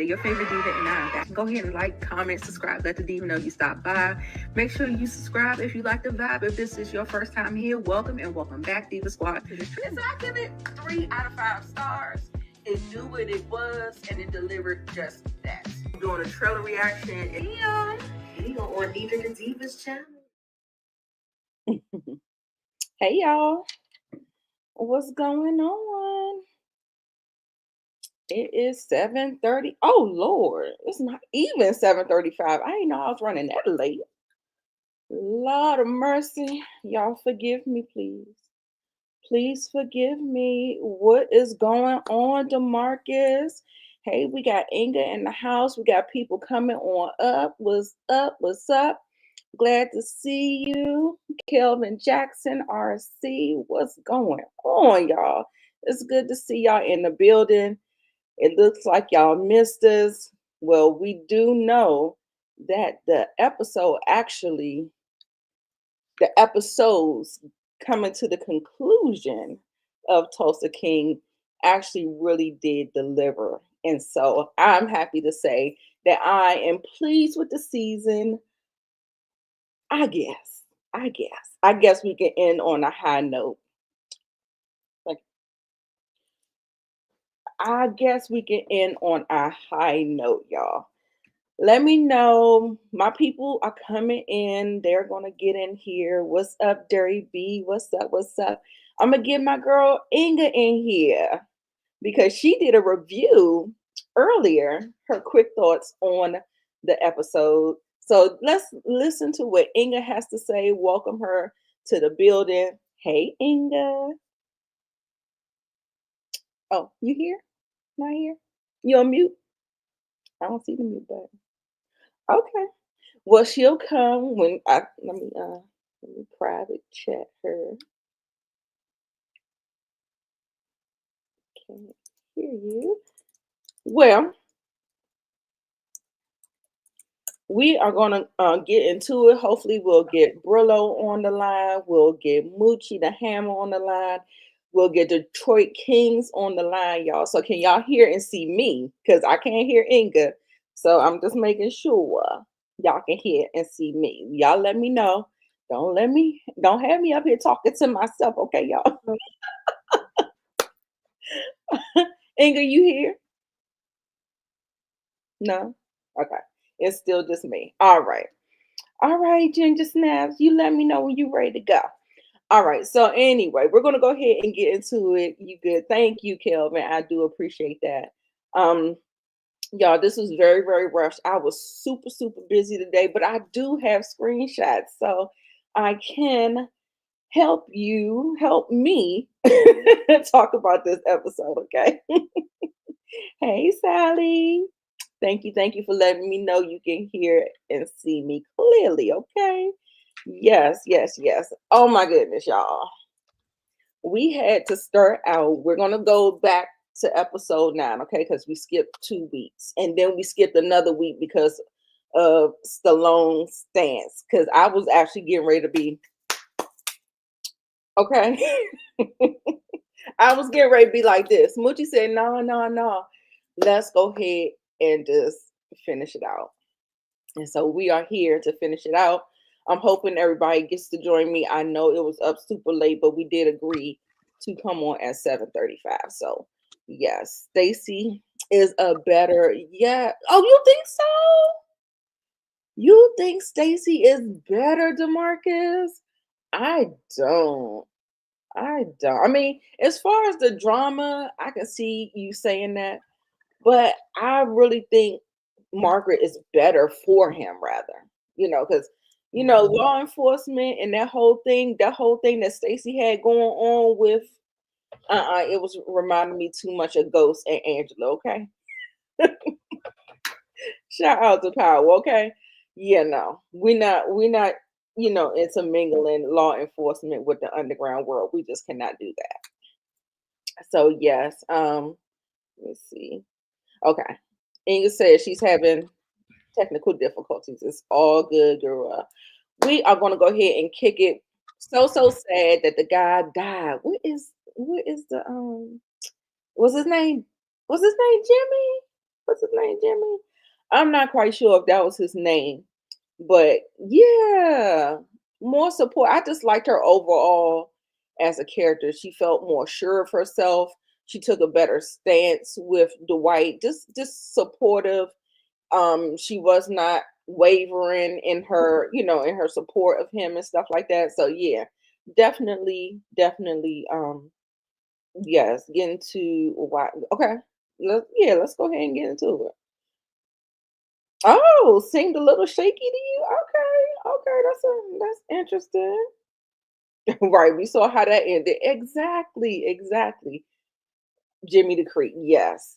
Inga, your favorite diva, and I'm back. Go ahead and like, comment, subscribe. Let the diva know you stopped by. Make sure you subscribe if you like the vibe. If this is your first time here, welcome and welcome back, Diva Squad. So I give it 3 out of 5 stars. It knew what it was and it delivered just that. I'm doing a trailer reaction. And here on Diva the Divas channel. Hey y'all, what's going on? It is 7:30. Oh Lord, it's not even 7:35. I didn't know I was running that late. Lord of mercy, y'all forgive me, please. Please forgive me. What is going on, DeMarcus? Hey, we got Inga in the house. We got people coming on up. What's up? What's up? Glad to see you. Kelvin Jackson, RC. What's going on, y'all? It's good to see y'all in the building. It looks like y'all missed us. Well, we do know that the episodes coming to the conclusion of Tulsa King actually really did deliver. And so I'm happy to say that I am pleased with the season. I guess we can end on a high note. Like, I guess we can end on a high note, y'all. Let me know. My people are coming in. They're gonna get in here. What's up, Derry B? What's up? What's up? I'm gonna get my girl Inga in here because she did a review earlier. Her quick thoughts on the episode. So let's listen to what Inga has to say. Welcome her to the building. Hey, Inga. Oh, you here? Not here? You on mute? I don't see the mute button. Okay. Well, she'll come when I let me private chat her. Can't hear you. Well, we are gonna get into it. Hopefully, we'll get Brillo on the line. We'll get Moochie the Hammer on the line. We'll get Detroit Kings on the line, y'all. So can y'all hear and see me? Because I can't hear Inga. So I'm just making sure y'all can hear and see me. Y'all let me know. Don't have me up here talking to myself, okay, y'all? Inga, you here? No? Okay. It's still just me. All right. All right, Ginger Snaps, you let me know when you're ready to go. All right. So anyway, we're gonna go ahead and get into it. You good? Thank you, Kelvin. I do appreciate that. Um, y'all, this was very, very rushed. I was super, super busy today, but I do have screenshots, so I can help me talk about this episode, okay? Hey, Sally. Thank you for letting me know you can hear and see me clearly, okay? Yes, yes, yes. Oh my goodness, y'all. We had to start out. We're gonna go back to episode 9, okay? Because we skipped 2 weeks, and then we skipped another week because of Stallone's stance. Because I was actually getting ready to be okay. I was getting ready to be like this. Moochie said, "No, no, no. Let's go ahead and just finish it out." And so we are here to finish it out. I'm hoping everybody gets to join me. I know it was up super late, but we did agree to come on at 7:35. So yes, Stacy is a better, yeah. Oh, you think so? You think Stacy is better, DeMarcus? I don't. I don't. I mean, as far as the drama, I can see you saying that, but I really think Margaret is better for him, rather, because law enforcement and that whole thing that Stacy had going on with, it was reminding me too much of Ghost and Angela. Okay, shout out to Power. Okay, yeah, no, we're not, intermingling law enforcement with the underground world. We just cannot do that. So yes, let's see. Okay, Inga says she's having technical difficulties. It's all good, girl. We are gonna go ahead and kick it. So sad that the guy died. What is the was his name? Was his name Jimmy? What's his name, Jimmy? I'm not quite sure if that was his name, but yeah, more support. I just liked her overall as a character. She felt more sure of herself. She took a better stance with Dwight, just supportive. She was not wavering in her, in her support of him and stuff like that. So yeah, definitely, yes, get into why. Okay, let's go ahead and get into it. Oh, seemed a little shaky to you. Okay, that's interesting. Right, we saw how that ended. Exactly. Jimmy the Creek. Yes.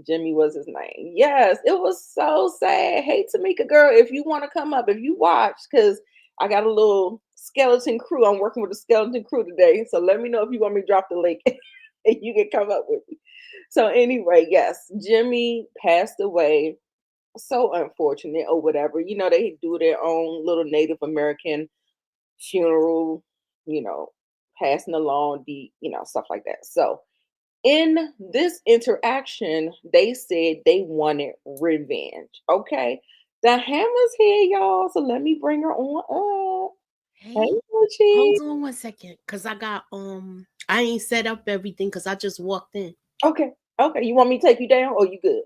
Jimmy was his name. Yes, it was so sad. Hey, Tamika, girl, if you want to come up, if you watch, because I got a little skeleton crew. I'm working with a skeleton crew today. So let me know if you want me to drop the link and you can come up with me. So, anyway, yes, Jimmy passed away. So unfortunate or whatever. They do their own little Native American funeral, you know, passing along stuff like that. So in this interaction, they said they wanted revenge. Okay. The hammer's here, y'all. So let me bring her on up. Hey, Hey, Mochi. hold on 1 second, cause I got I ain't set up everything cause I just walked in. Okay. Okay. You want me to take you down or you good?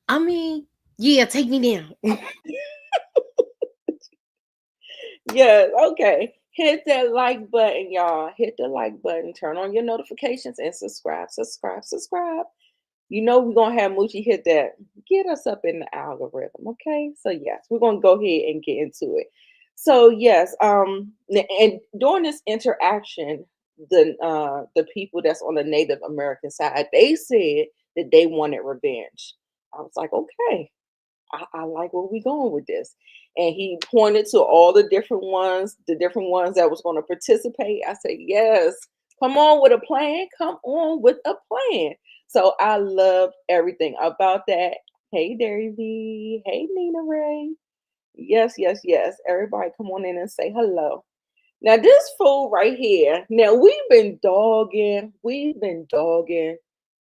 I mean, yeah, take me down. Yes, okay. Hit that like button, y'all. Hit the like button. Turn on your notifications and subscribe. We're gonna have Moochie hit that. Get us up in the algorithm, okay? So yes, we're gonna go ahead and get into it. So yes, and during this interaction, the people that's on the Native American side, they said that they wanted revenge. I was like, okay, I like where we going with this. And he pointed to all the different ones that was going to participate. I said, yes, come on with a plan. Come on with a plan. So I loved everything about that. Hey, Davy. Hey, Nina Ray. Yes. Everybody come on in and say hello. Now, this fool right here, now we've been dogging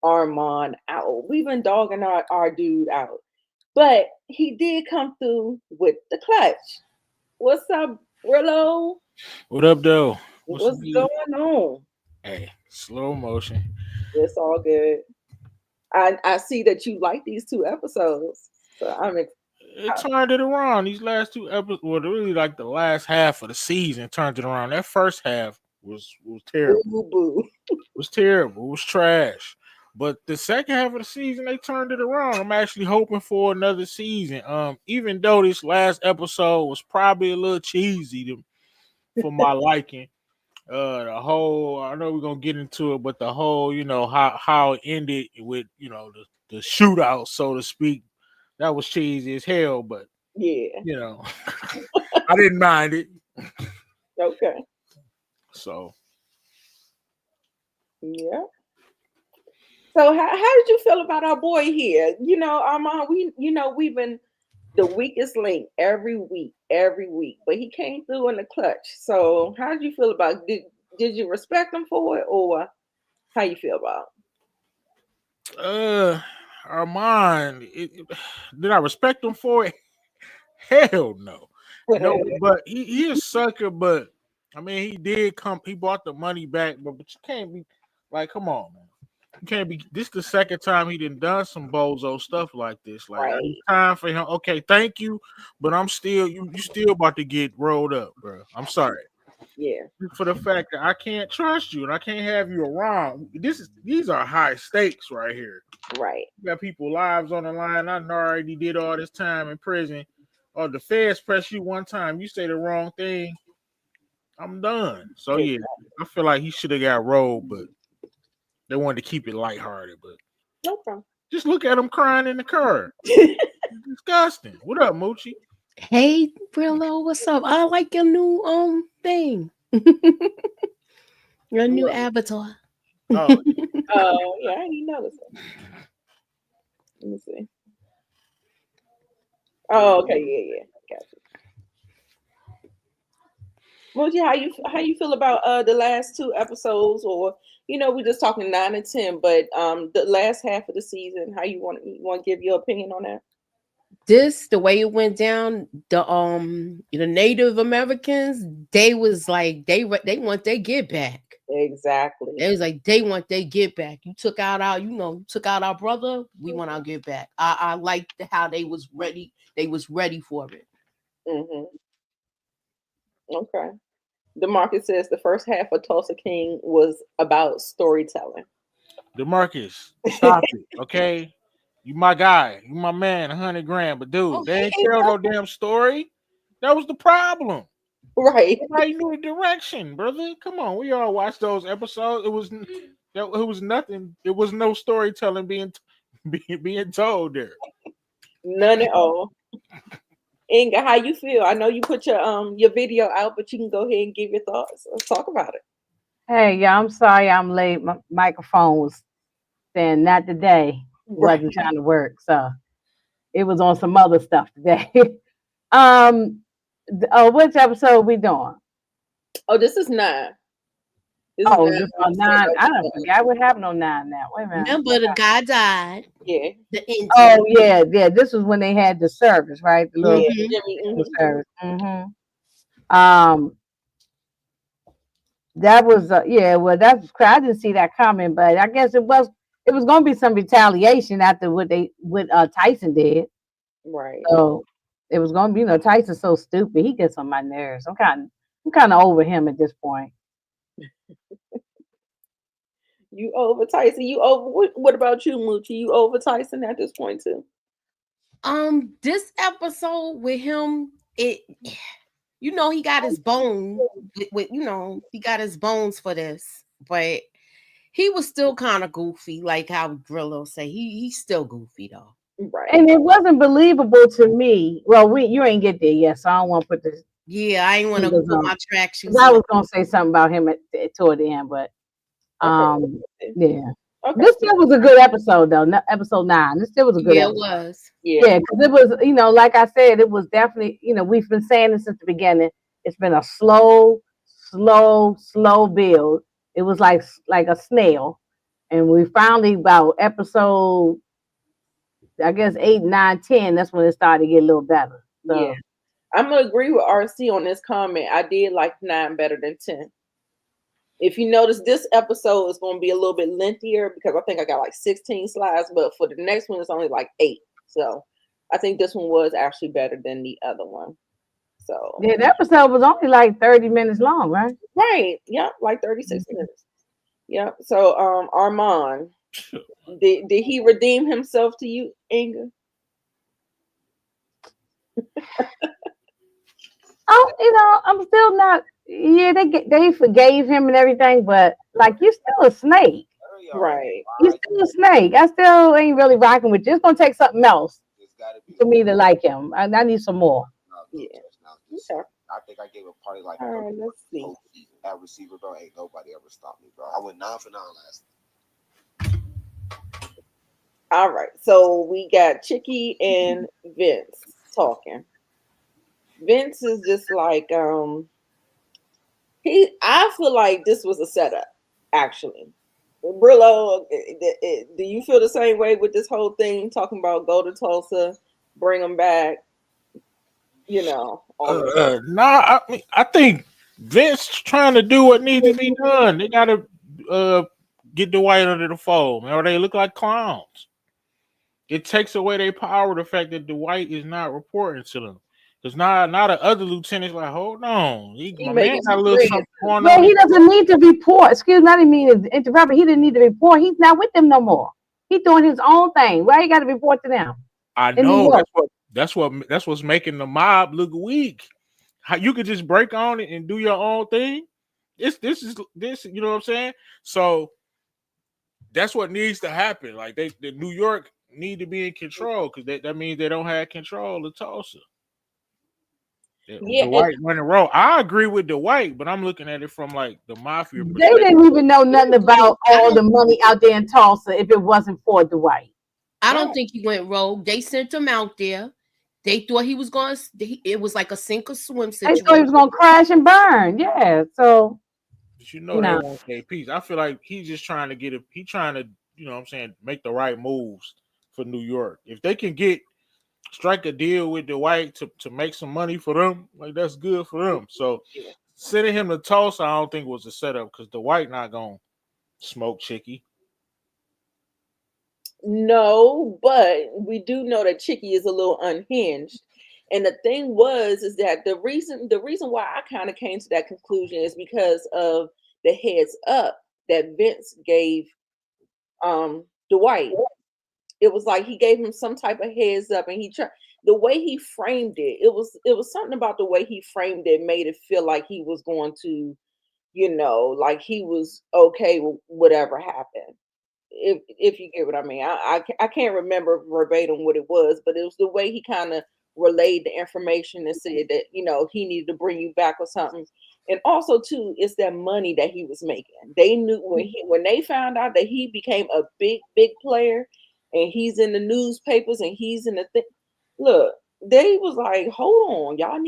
Armand out. We've been dogging our dude out. But he did come through with the clutch. What's up, Brillo? What up, though? What's the What's deal? going on? Hey, slow motion. It's all good. I see that you like these two episodes. So I'm It turned it around. These last two episodes, well, really like the last half of the season turned it around. That first half was boo terrible. boo boo. Was terrible. It was trash. But the second half of the season, they turned it around. I'm actually hoping for another season. Even though this last episode was probably a little cheesy for my liking. The whole, I know we're gonna get into it, but the whole, how it ended with, the shootout, so to speak, that was cheesy as hell. But Yeah. you know, I didn't mind it. Okay. So Yeah. So how did you feel about our boy here? Armand, we've been the weakest link every week. But he came through in the clutch. So how did you feel about did you respect him for it or how you feel about uh Armand, did I respect him for it? Hell no. No, it? but he a sucker, but I mean he did come, he bought the money back, but you can't be like, come on, man. You can't be, this the second time he done some bozo stuff like this. Like it's Right. time for him. Okay, thank you, but I'm still, you still about to get rolled up, bro. I'm sorry. Yeah. For the fact that I can't trust you and I can't have you around. These are high stakes right here. Right. You got people lives on the line. I already did all this time in prison. Or the feds press you one time, you say the wrong thing, I'm done. So yeah, I feel like he should have got rolled, but they wanted to keep it lighthearted. But No problem. just look at him crying in the car. Disgusting. What up, Moochie? Hey, Brillo, what's up? I like your new thing. Your new What? avatar. Oh, Oh, yeah, I didn't notice it. Let me see. yeah. Oh, okay, yeah. Gotcha. Moji, how you feel about the last two episodes, or we're just talking 9 and 10, but the last half of the season, how you want to give your opinion on that? This the way it went down. The Native Americans, they was like they want their get back. Exactly. It was like they want their get back. You took out you took out our brother. We want our get back. I liked how they was ready. They was ready for it. Hmm. Okay. DeMarcus says the first half of Tulsa King was about storytelling. DeMarcus, stop it, okay? You my guy, you my man, 100 grand, but dude, they ain't tell no damn story. That was the problem. Right. Everybody knew the direction, brother. Come on, we all watched those episodes. It was nothing. It was no storytelling being told there. None at all. Inga, how you feel? I know you put your video out, but you can go ahead and give your thoughts. Let's talk about it. Hey, yeah, I'm sorry I'm late. My microphone was saying not today. Right. Wasn't trying to work, so it was on some other stuff today. um, which episode we doing? Oh, this is 9. This is Oh, 9. this on 9. I don't forget what happened on 9 now. Wait a minute. Remember the guy died. Yeah. The Indian. Oh yeah, yeah. This was when they had the service, right? The little Yeah, Jimmy. service. That was yeah. Well, that's I didn't see that coming, but I guess it was going to be some retaliation after what Tyson did. Right. So it was going to be Tyson's so stupid. He gets on my nerves. I'm kind of over him at this point. You over Tyson? You over? What about you, Moochie? You over Tyson at this point too? This episode with him, he got his bone with he got his bones for this, but he was still kind of goofy, like how Grillo say he's still goofy though. Right. And it wasn't believable to me. Well, you ain't get there yet, so I don't want to put this. Yeah, I ain't want to put my track shoes. I was gonna say something about him toward the end, but yeah. Okay. This still was a good episode though. Episode 9. This still was a good episode. It was. Yeah, because it was, like I said, it was definitely, we've been saying this since the beginning. It's been a slow build. It was like a snail. And we finally, about episode, I guess 8, 9, 10, that's when it started to get a little better. So. Yeah. I'm going to agree with RC on this comment. I did like 9 better than 10. If you notice, this episode is going to be a little bit lengthier because I think I got like 16 slides, but for the next one, it's only like 8. So I think this one was actually better than the other one. So yeah, the episode was only like 30 minutes long, right? Right. Yep, like 36 minutes. Yep. So Armand, did he redeem himself to you, Inga? I'm still not. Yeah, they forgave him and everything, but like you're still a snake, right? You're still a snake. I still ain't really rocking with you. It's gonna take something else for me to like him. I need some more. Yeah. Okay. I think I gave a party like let's see. At receiver, bro. Ain't nobody ever stopped me, bro. I went 9 for 9 last. All right, so we got Chicky and Vince talking. Vince is just like I feel like this was a setup, actually. Brillo, do you feel the same way with this whole thing? Talking about go to Tulsa, bring them back, I think Vince trying to do what needs to be done. They gotta get Dwight under the fold, or they look like clowns. It takes away their power, the fact that Dwight is not reporting to them. Because now the other lieutenant's like, hold on. My man got a little something going on. He doesn't need to report. Excuse me, I didn't mean to interrupt, but he didn't need to report. He's not with them no more. He's doing his own thing. Why you got to report to them? I know. That's what's making the mob look weak. How you could just break on it and do your own thing. This, you know what I'm saying? So that's what needs to happen. Like the New York need to be in control because that means they don't have control of Tulsa. Yeah, Dwight running roll. I agree with Dwight, but I'm looking at it from like the mafia. They didn't even know nothing about all the money out there in Tulsa if it wasn't for Dwight. I don't think he went rogue. They sent him out there. They thought he was going. It was like a sink or swim They thought he was situation. gonna crash and burn. Yeah. So But you know they no. want their piece. I feel like he's just trying to get it. He trying to, what I'm saying, make the right moves for New York. If they can strike a deal with Dwight to make some money for them, like that's good for them. So Yeah. sending him to Tulsa, I don't think was a setup because Dwight not gonna smoke Chicky. No, but we do know that Chicky is a little unhinged. And the thing is that the reason why I kind of came to that conclusion is because of the heads up that Vince gave Dwight. It was like he gave him some type of heads up, and he tried the way he framed it. It was something about the way he framed it made it feel like he was going to, like he was okay with whatever happened. If you get what I mean. I can't remember verbatim what it was, but it was the way he kind of relayed the information and said that he needed to bring you back or something. And also too, it's that money that he was making. They knew when they found out that he became a big player, and he's in the newspapers and he's in the thing. Look, they was like, hold on,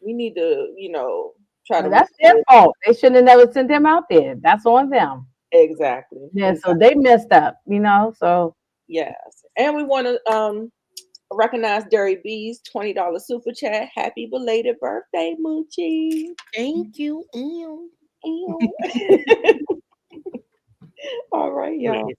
we need to try to That's their fault. They shouldn't have never sent him out there. That's on them. exactly. Yeah, so they messed up, so Yes. And we want to recognize Derry B's $20 super chat. Happy belated birthday, Moochie. Thank you. Ew. Ew. All right, y'all.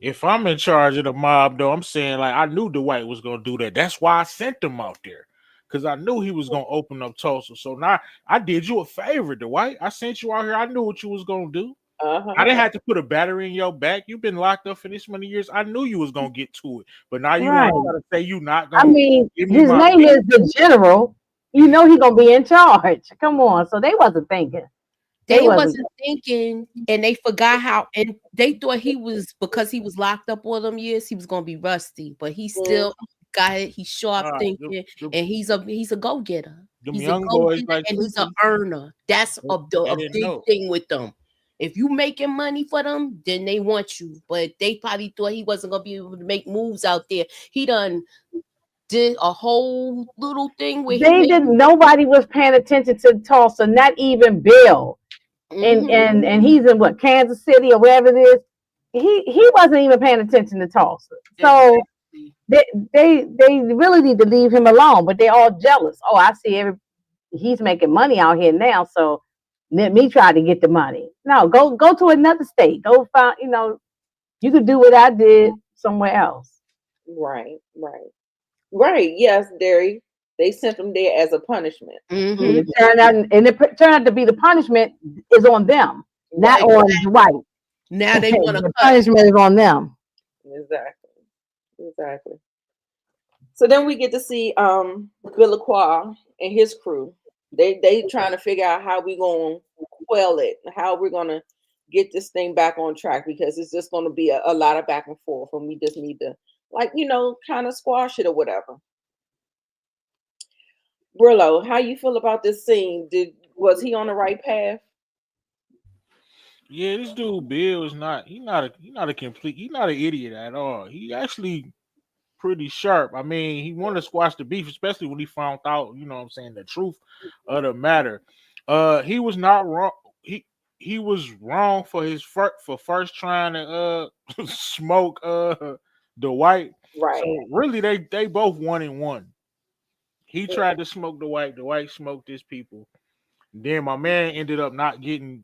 If I'm in charge of the mob, though, I'm saying like I knew Dwight was gonna do that. That's why I sent him out there. Because I knew he was gonna open up Tulsa. So now I did you a favor, Dwight. I sent you out here. I knew what you was gonna do. Uh-huh. I didn't have to put a battery in your back. You've been locked up for this many years. I knew you was gonna get to it. But now you right. want to try to say you not I gonna mean, give me his my name is the general. He gonna be in charge. Come on. So they wasn't thinking. They wasn't thinking, and they forgot how, and they thought he was, because he was locked up all them years, he was gonna be rusty, but he still got it. He's sharp thinking, and he's a go-getter. He's a boys go-getter, like and he's an Cookie. earner. That's a big know. thing with them. If you making money for them, then they want you. But they probably thought he wasn't gonna be able to make moves out there. He done did a whole little thing where nobody was paying attention to Tulsa, not even Bill. And he's in what, Kansas City or wherever it is. He wasn't even paying attention to Tulsa. So they really need to leave him alone, but they're all jealous. Oh, I see he's making money out here now, so let me try to get the money. No, go to another state. Go find, you could do what I did somewhere else. Right. Yes, Derry. They sent him there as a punishment. It turned out to be the punishment is on them, not on Dwight. Now they want to the punishment is on them. Exactly. So then we get to see Villaqua and his crew. They trying to figure out how we gonna quell it, how we're gonna get this thing back on track, because it's just gonna be a lot of back and forth, and we just need to kind of squash it or whatever. Brillo, how you feel about this scene? Was he on the right path? Yeah, this dude Bill is not. He's not an idiot at all. He actually pretty sharp. I mean, he wanted to squash the beef, especially when he found out, the truth of the matter. He was not wrong. He was wrong for first trying to smoke Dwight. Right. So really, they both 1-1. He tried to smoke Dwight. Dwight smoked his people. Then my man ended up not getting,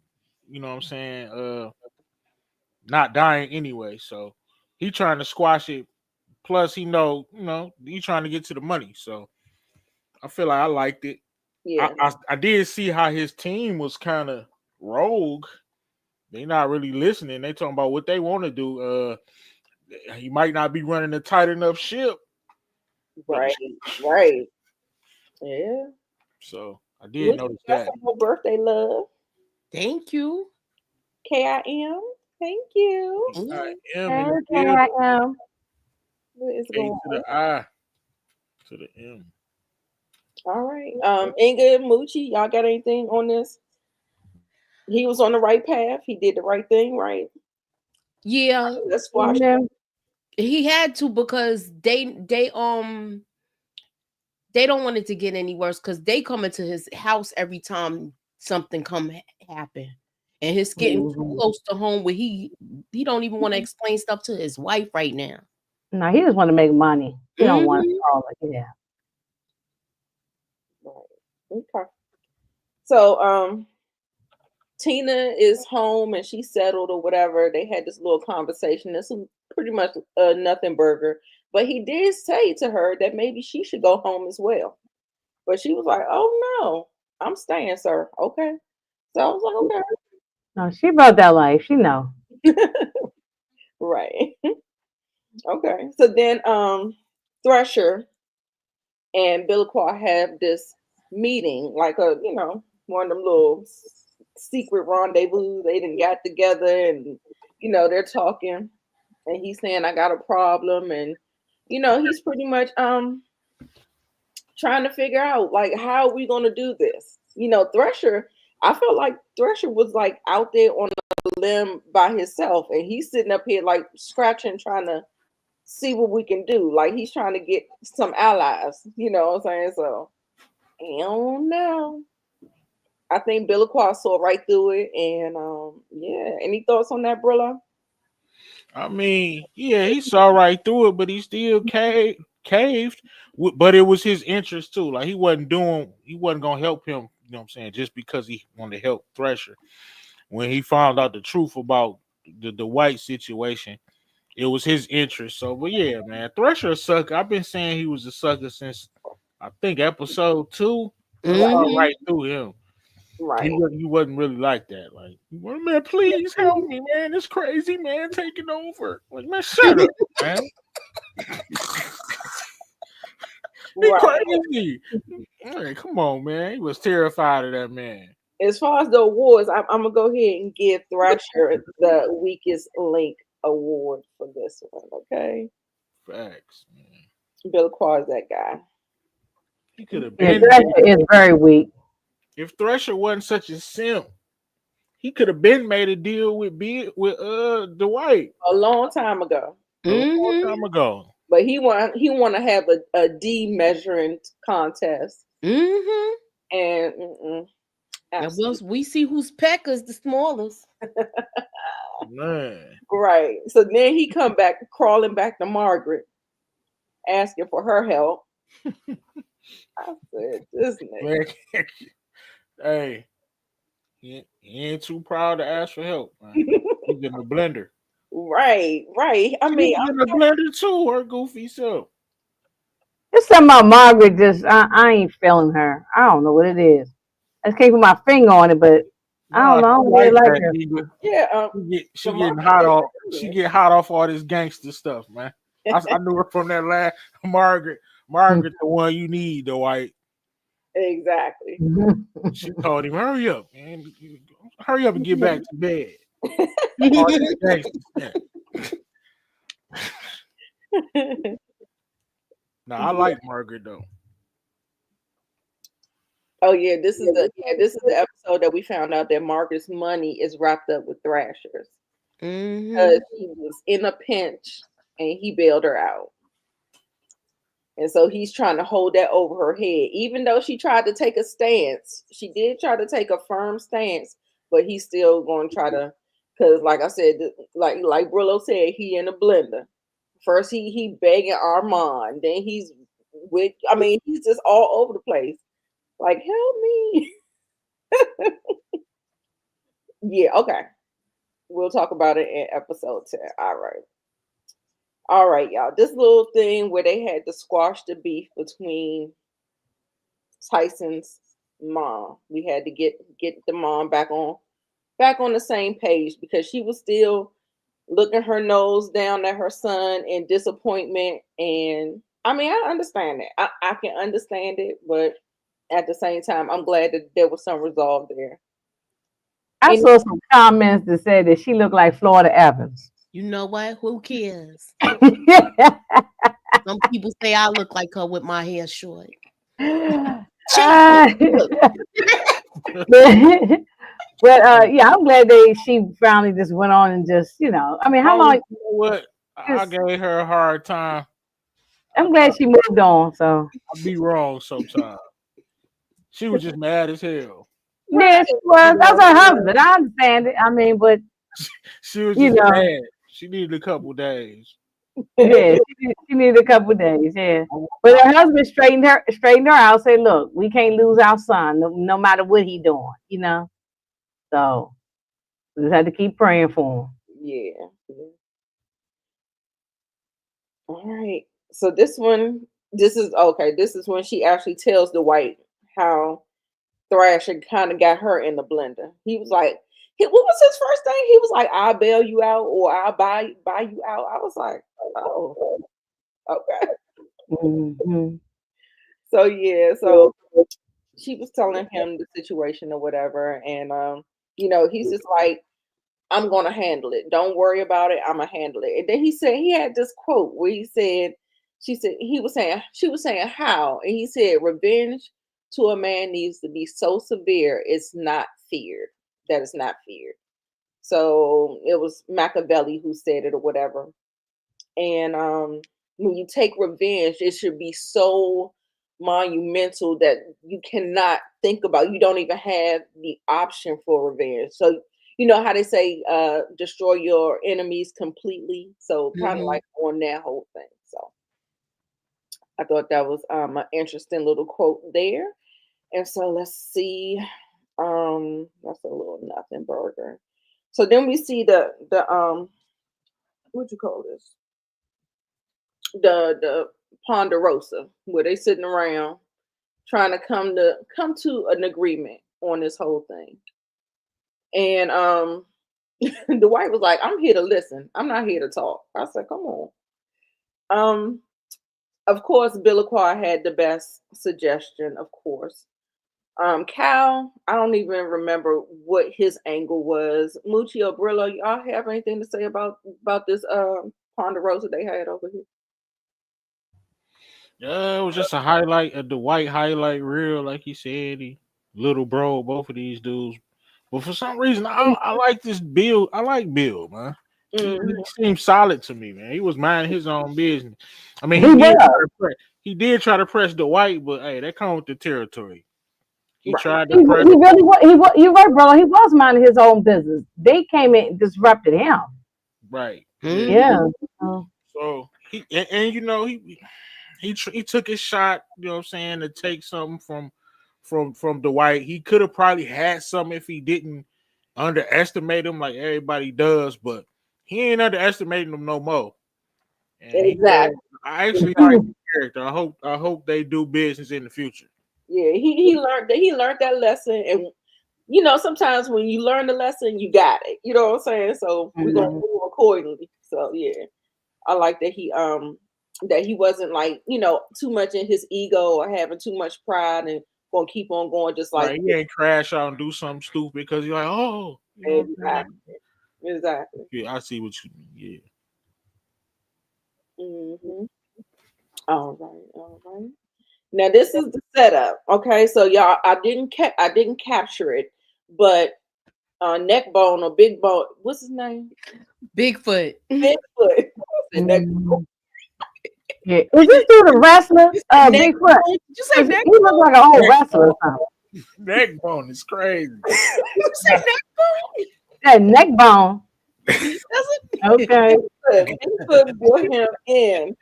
not dying anyway. So he trying to squash it. Plus, he he trying to get to the money. So I feel like I liked it. Yeah. I did see how his team was kind of rogue. They not really listening. They talking about what they want to do. He might not be running a tight enough ship. Right. Yeah. So I did notice that. Birthday love. Thank you. KIM. Thank you. KIM. What is A going to the I to the M. All right. Inga, Moochie, y'all got anything on this? He was on the right path. He did the right thing, right? Yeah. Let's squash. He had to, because they they don't want it to get any worse because they come into his house every time something happen. And it's getting too close to home where he don't even want to explain stuff to his wife right now. No, he just want to make money. He don't want all of it. Yeah. Right. Okay. So Tina is home and she's settled or whatever. They had this little conversation. It's pretty much a nothing burger. But he did say to her that maybe she should go home as well. But she was like, "Oh no, I'm staying, sir." Okay. So I was like, "Okay." No, she wrote that life. She know. Right. Okay. So then Thresher and Billiqua have this meeting, like a, one of them little secret rendezvous. They done got together and, they're talking and he's saying, "I got a problem." And, he's pretty much trying to figure out, like, how are we going to do this? Thresher, I felt like Thresher was like out there on a limb by himself and he's sitting up here like scratching, trying to see what we can do. Like he's trying to get some allies, you know what I'm saying? So I don't know. I think Billiqua saw right through it, and yeah. Any thoughts on that, Brillo? I mean, yeah, he saw right through it, but he still caved. But it was his interest too. Like he wasn't gonna help him. You know what I'm saying? Just because he wanted to help Thresher. When he found out the truth about the white situation, it was his interest. So, but yeah, man, Thresher a sucker. I've been saying he was a sucker since I think episode 2. I saw right through him. Right. He wasn't really like that. Like, well, man, please help me, man. It's crazy, man, taking over. Like, man, shut up, man. He crazy. Man, come on, man. He was terrified of that man. As far as the awards, I'm gonna go ahead and give Thrasher the weakest link award for this one. Okay. Facts, man. Billiqua is that guy. He could have Yeah, been. Thresher is very weak. If Thresher wasn't such a simp, he could have been made a deal with Dwight A long time ago. A long time ago. But he want to have a D measuring contest. And we see whose peck is the smallest. Man. Right. So then he come back crawling back to Margaret, asking for her help. I said, "This nigga." Hey, he ain't too proud to ask for help, man. He's in the blender. Right. I mean, I'm in the blender too, her goofy self. It's something about Margaret. Just I ain't feeling her. I don't know what it is. I just can't put my finger on it, but I don't know. I don't really like her. Yeah. She getting hot off. She get hot off all this gangster stuff, man. I knew her from that last Margaret. Margaret, the one you need, though, White. Exactly. She told him, "Hurry up, man. Hurry up and get back to bed." No, I like Margaret though. Oh yeah, this is the episode that we found out that Margaret's money is wrapped up with Thrasher's because he was in a pinch and he bailed her out, and so he's trying to hold that over her head. Even though she tried to take a stance, she did try to take a firm stance, but he's still going to try to. Because, like I said, like Brillo said, he in a blender. First, he begging Armand. Then he's he's just all over the place. Like, help me. Yeah, okay. We'll talk about it in episode 10. All right, y'all. This little thing where they had to squash the beef between Tyson's mom. We had to get the mom back on the same page because she was still looking her nose down at her son in disappointment. And I mean, I understand that. I can understand it, but at the same time, I'm glad that there was some resolve there. I saw some comments that said that she looked like Florida Evans. You know what? Who cares? Some people say I look like her with my hair short. But yeah, I'm glad she finally just went on and just, I mean, how long? You know what? I gave her a hard time. I'm glad she moved on. So I be wrong sometimes. She was just mad as hell. yeah, she was. That's her husband. I understand it. I mean, but She was you just know, mad. She needed a couple days. yeah, she needed a couple days. Yeah, but her husband straightened her out. Say, look, we can't lose our son, no matter what he doing. You know, so we just had to keep praying for him. Yeah. All right. So this is when she actually tells Dwight how Thrasher kind of got her in the blender. He was like, what was his first thing? He was like, "I'll bail you out or I'll buy you out." I was like, "Oh, okay." Hmm. So yeah, so she was telling him the situation or whatever, and he's just like, "I'm gonna handle it. Don't worry about it. I'm gonna handle it." And then he had this quote where she was saying how, and he said, "Revenge to a man needs to be so severe it's not feared. That is not feared." So it was Machiavelli who said it or whatever. And when you take revenge, it should be so monumental that you cannot think about. You don't even have the option for revenge. So you know how they say, destroy your enemies completely. So kind of Mhm. like on that whole thing. So I thought that was an interesting little quote there. And so let's see. That's a little nothing burger. So then we see the what you call this? The Ponderosa, where they sitting around trying to come to an agreement on this whole thing. And the wife was like, "I'm here to listen. I'm not here to talk." I said, "Come on." Um, of course, Billiquar had the best suggestion, of course. Cal, I don't even remember what his angle was. Mucci or Brillo, y'all have anything to say about this Ponderosa they had over here? Yeah, it was just a highlight of the white highlight reel, like he said. He little bro, both of these dudes. But for some reason, I like this Bill. I like Bill, man. He Mhm. seemed solid to me, man. He was minding his own business. I mean, He was. he did try to press the white, but hey, that comes with the territory. He Right. tried He, to he press. really was. He was. You're right, brother. He was minding his own business. They came in and disrupted him. Right. Yeah. Mhm. Yeah. Uh, So and he took his shot. You know what I'm saying, to take something from Dwight. He could have probably had some if he didn't underestimate him like everybody does, but he ain't underestimating him no more. And Exactly. I actually like the character. I hope they do business in the future. Yeah, he learned that lesson, and sometimes when you learn the lesson, you got it. You know what I'm saying? So we're gonna mhm. move accordingly. So yeah, I like that he wasn't like too much in his ego or having too much pride and gonna keep on going just like Right? He ain't crash out and do something stupid because you're like, oh, you know what I'm exactly, saying? exactly. Yeah, I see what you mean. Yeah. Hmm. All right. Now this is the setup. Okay, so y'all, I didn't capture it, but Neckbone or Big Bone, what's his name? Bigfoot. Bigfoot. The neck, Mhm. Yeah. Is this dude a wrestler? You said neck Bigfoot. bone? Did you say 'Cause neck he looks bone? like an old Neck wrestler bone, or something. neck bone is crazy. Did you say neck bone? That neck bone. That's it. Okay. Bigfoot brought him in,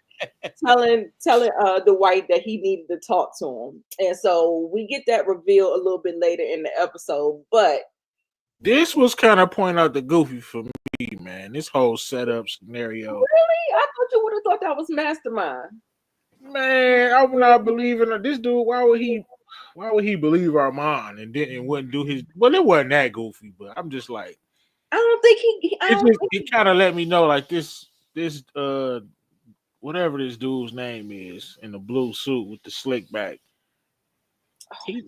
telling the white that he needed to talk to him, and so we get that reveal a little bit later in the episode. But This was kind of point out the goofy for me, man. This whole setup scenario. really, I thought you would have thought that was Mastermind. Man, I'm not believing this dude. Why would he believe Armand and didn't wouldn't do his well, it wasn't that goofy, but I'm just like I don't think he. I don't think it kind of let me know like this whatever this dude's name is in the blue suit with the slick back. He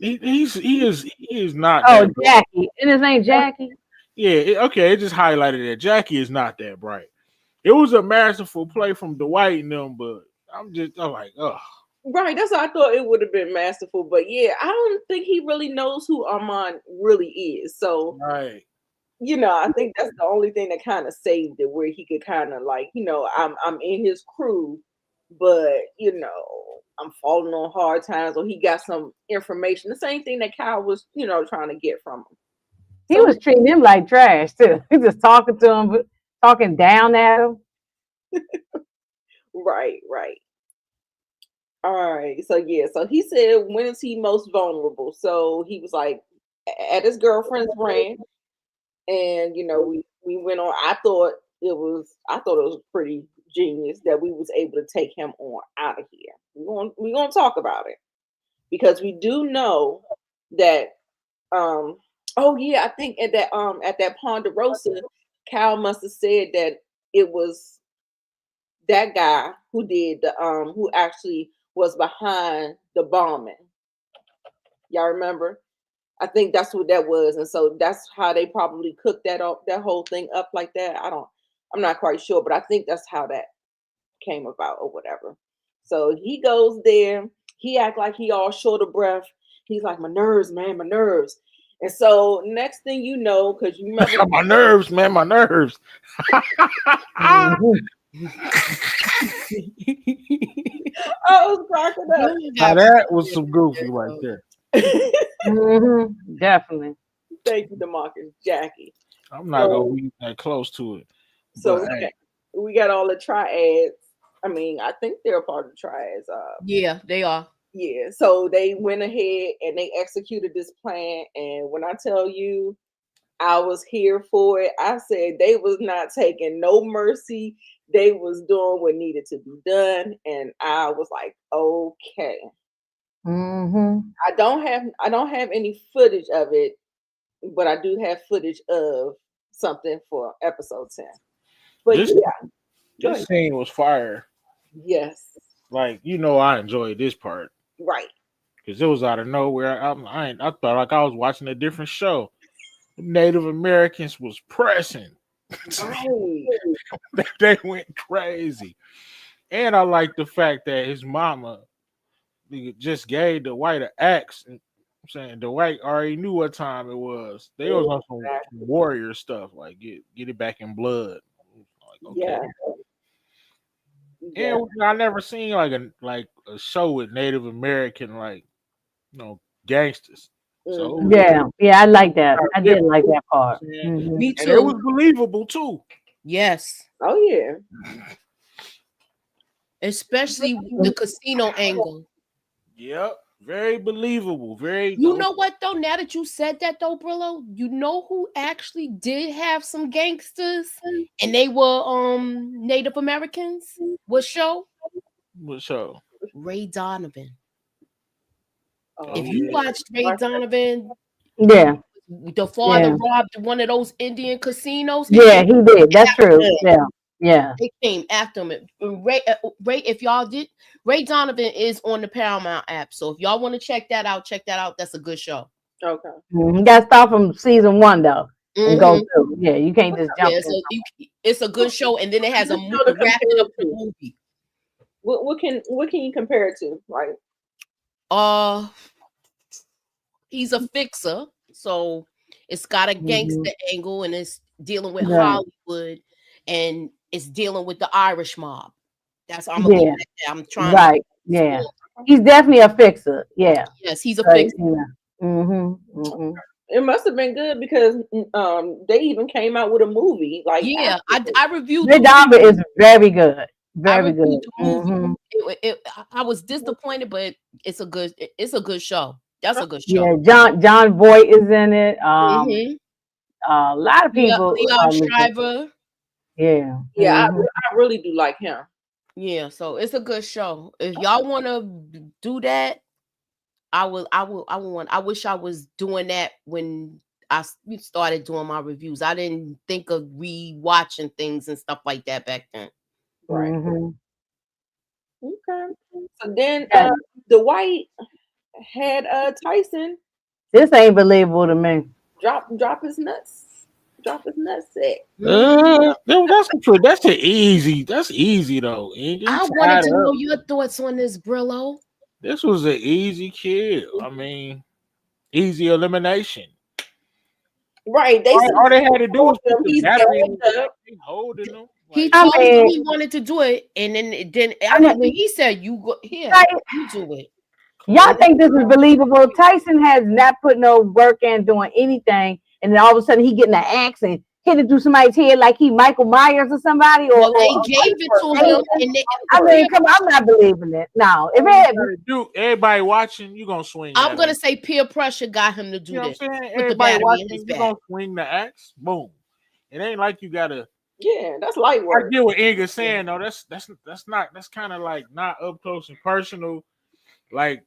is not Oh, that bright. Jackie. And his name Jackie. Yeah, okay, it just highlighted that Jackie is not that bright. It was a masterful play from Dwight and them, but I'm like, oh, right. That's why I thought it would have been masterful. But yeah, I don't think he really knows who Armand really is. So right. I think that's the only thing that kind of saved it, where he could kind of like, I'm in his crew, but I'm falling on hard times, or he got some information. The same thing that Kyle was, trying to get from him. He was treating him like trash too. He just talking to him, talking down at him. Right. All right. So yeah. So he said, when is he most vulnerable? So he was like at his girlfriend's ranch, and we went on. I thought it was pretty genius that we was able to take him on out of here. We're gonna talk about it because we do know that. Oh yeah, I think at that Ponderosa, Cal must have said that it was that guy who did who actually was behind the bombing. Y'all remember? I think that's what that was, and so that's how they probably cooked that whole thing up like that. I'm not quite sure, but I think that's how that came about or whatever. So he goes there. He act like he all short of breath. He's like, my nerves, man, my nerves. And so next thing you know, because you remember my nerves, man, my nerves. Mhm. I was cracking up. Now that was some goofy right there. Definitely. Thank you, DeMarcus, Jackie. I'm not gonna be that close to it. So But, hey, we got all the triads. I mean, I think they're a part of the triads. Yeah, they are. Yeah. So they went ahead and they executed this plan. And when I tell you, I was here for it. I said they was not taking no mercy. They was doing what needed to be done, and I was like, okay. I don't have any footage of it, but I do have footage of something for episode 10. But this yeah, this scene was fire. yes, Like I enjoyed this part right. because it was out of nowhere. I thought like I was watching a different show. Native Americans was pressing. Right. They went crazy. And I like the fact that his mama just gave the white an axe. I'm saying the white already knew what time it was. They was on some warrior stuff, like get it back in blood. Like, okay. Yeah. And I never seen like a show with Native American gangsters. So Yeah, I like that. I did like that part. Me too. And it was believable too. Yes. Oh yeah. Especially the casino angle. Yep. Very believable. You know what though? Now that you said that though, Brillo, you know who actually did have some gangsters and they were Native Americans? What show? What show? Ray Donovan. Oh, If you watched Ray Donovan, Yeah. the father robbed one of those Indian casinos. Yeah, he did. That's true. Yeah. They came after him. Ray, if y'all did, Ray Donovan is on the Paramount app. So if y'all want to check that out, That's a good show. Okay. You got to start from season 1 though and go through. Yeah, you can't just jump. It's a good show, and then it has a wrap it up the movie. What can you compare it to? Like, he's a fixer, so it's got a gangster angle, and it's dealing with Hollywood, and it's dealing with the Irish mob. That's I'm trying. Right. Yeah. He's definitely a fixer. Yeah. Yes, he's a fixer. It must have been good because they even came out with a movie. Like, yeah, I reviewed. The Donovan is very good. Very good. I was disappointed, but it's a good show. That's a good show. Yeah, John Voight is in it. A lot of people. Leon Shriver. Yeah. Yeah, I really do like him. Yeah, so it's a good show. If y'all want to do that, I wish I was doing that when I started doing my reviews. I didn't think of rewatching things and stuff like that back then. Right. Okay. So then the white had Tyson. This ain't believable to me. Drop his nuts. Drop his nutsack. That's easy. That's easy though. I wanted to know your thoughts on this, Brillo. This was an easy kill. I mean, easy elimination. Right. All they had to do was put the battery in holding them. He Like, told I him mean, he wanted to do it, and then I mean, after he said, "You go here, like, you do it." y'all think this is believable? Tyson has not put no work in doing anything, and then all of a sudden he getting an axe and hit it through somebody's head like he Michael Myers or somebody, Well, they gave it to him, and I mean, come on, I'm not believing it. No, if all you it, gotta do, everybody watching, you gonna swing I'm that gonna axe. say peer pressure got him to do You know what this. I'm saying? Put the Everybody battery in his watching, you back. gonna swing the axe. Boom. It ain't like you gotta. Yeah, that's light I work. get what Inga's saying though. That's kind of like not up close and personal. Like,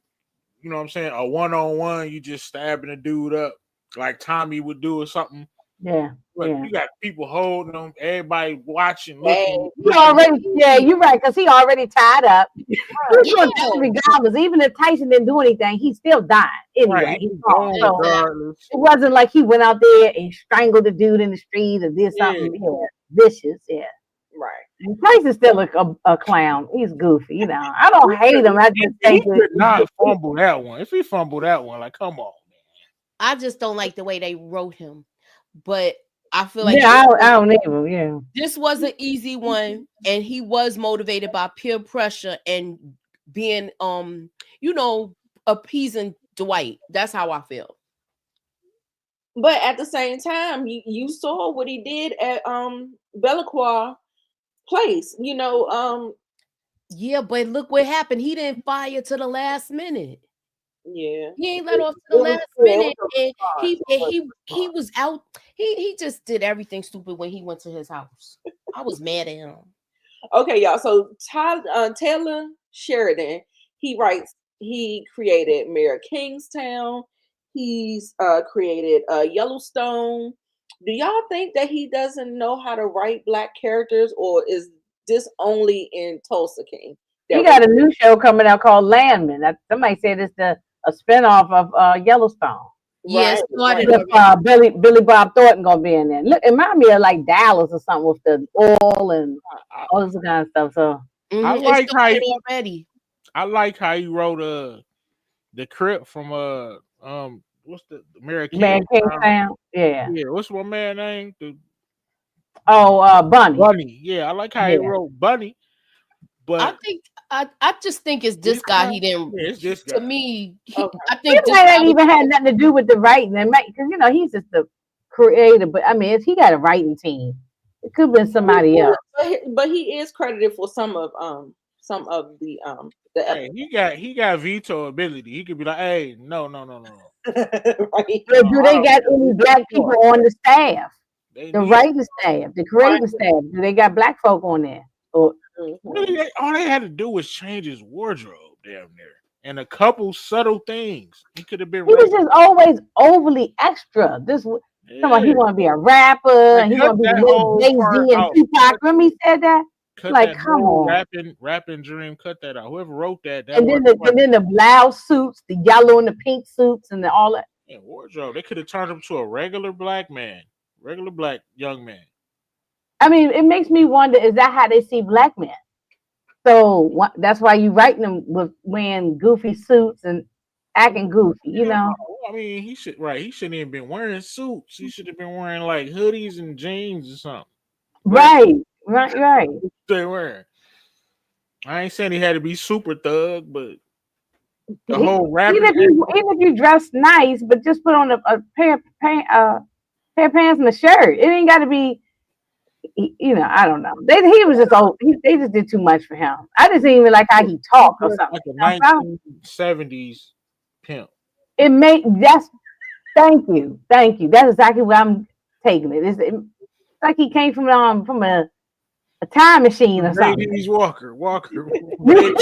you know what I'm saying? A one-on-one, you just stabbing a dude up like Tommy would do or something. yeah, But yeah. you got people holding them, everybody watching, Hey, looking. He already, yeah, you're right, because he already tied up. He's going to Yeah. die regardless. Even if Tyson didn't do anything, he still died anyway. Right, He he's fought. gone So regardless. it wasn't like he went out there and strangled the dude in the street or did something vicious. Yeah. right. And Tyson's still a clown. He's goofy. You know, I don't hate him. I just He think could not fumble that one. If he fumbled that one, like, come on, man. I just don't like the way they wrote him, but I feel like yeah, I don't even. Yeah. this was an easy one, and he was motivated by peer pressure and being appeasing Dwight. That's how I feel. But at the same time, you saw what he did at Belacqua Place. You know, Yeah, but look what happened. He didn't fire to the last minute. yeah. He ain't let off to the last minute, and he was out. He just did everything stupid when he went to his house. I was mad at him. Okay, y'all. So Taylor Sheridan, he created Mayor of Kingstown. He's created Yellowstone. Do y'all think that he doesn't know how to write black characters, or is this only in Tulsa King? He got a new show coming out called Landman. Somebody said it's a spinoff of Yellowstone. Yes, Right. started With, Billy Bob Thornton gonna be in there. Look, it remind me of like Dallas or something with the oil and all this kind of stuff. So I like how already. I like how you wrote the Crip from what's the American Kingstown? Yeah. Yeah, what's my man name? Bunny. Bunny. Yeah, I like how he wrote Bunny. But I just think it's this guy. He didn't. Yeah, it's this guy. To me, I He think this might guy not even had nothing to do with the writing, because he's just the creator. But I mean, he got a writing team. It could have been somebody else. But he is credited for some of the hey, he got veto ability. He could be like, hey, no. Right. Do they got any black people on the staff? The writing staff, the creative staff. Do they got black folk on there? Or really, all they had to do was change his wardrobe down there and a couple subtle things. He could have been. He was just always overly extra. Somebody he want to be a rapper. Like, he want to be the Jay-Z and Tupac. Remember he said that? Like, come on, rapping dream. Cut that out. Whoever wrote that. And then the blouse suits, the yellow and the pink suits, and all that. Yeah, wardrobe. They could have turned him to a regular black man, regular black young man. I mean, it makes me wonder: is that how they see black men? So that's why you writing them with wearing goofy suits and acting goofy, I mean, he shouldn't even been wearing suits. He should have been wearing like hoodies and jeans or something. Right. They wearing. I ain't saying he had to be super thug, but the whole rapping. Even if you dress nice, but just put on a pair of pants and a shirt. It ain't got to be. I don't know. He was just old. They just did too much for him. I just didn't even like how he talked or something. Like a 1970s pimp. Thank you. That's exactly what I'm taking it. It's like he came from a time machine or something. Maybe he's Walker. Maybe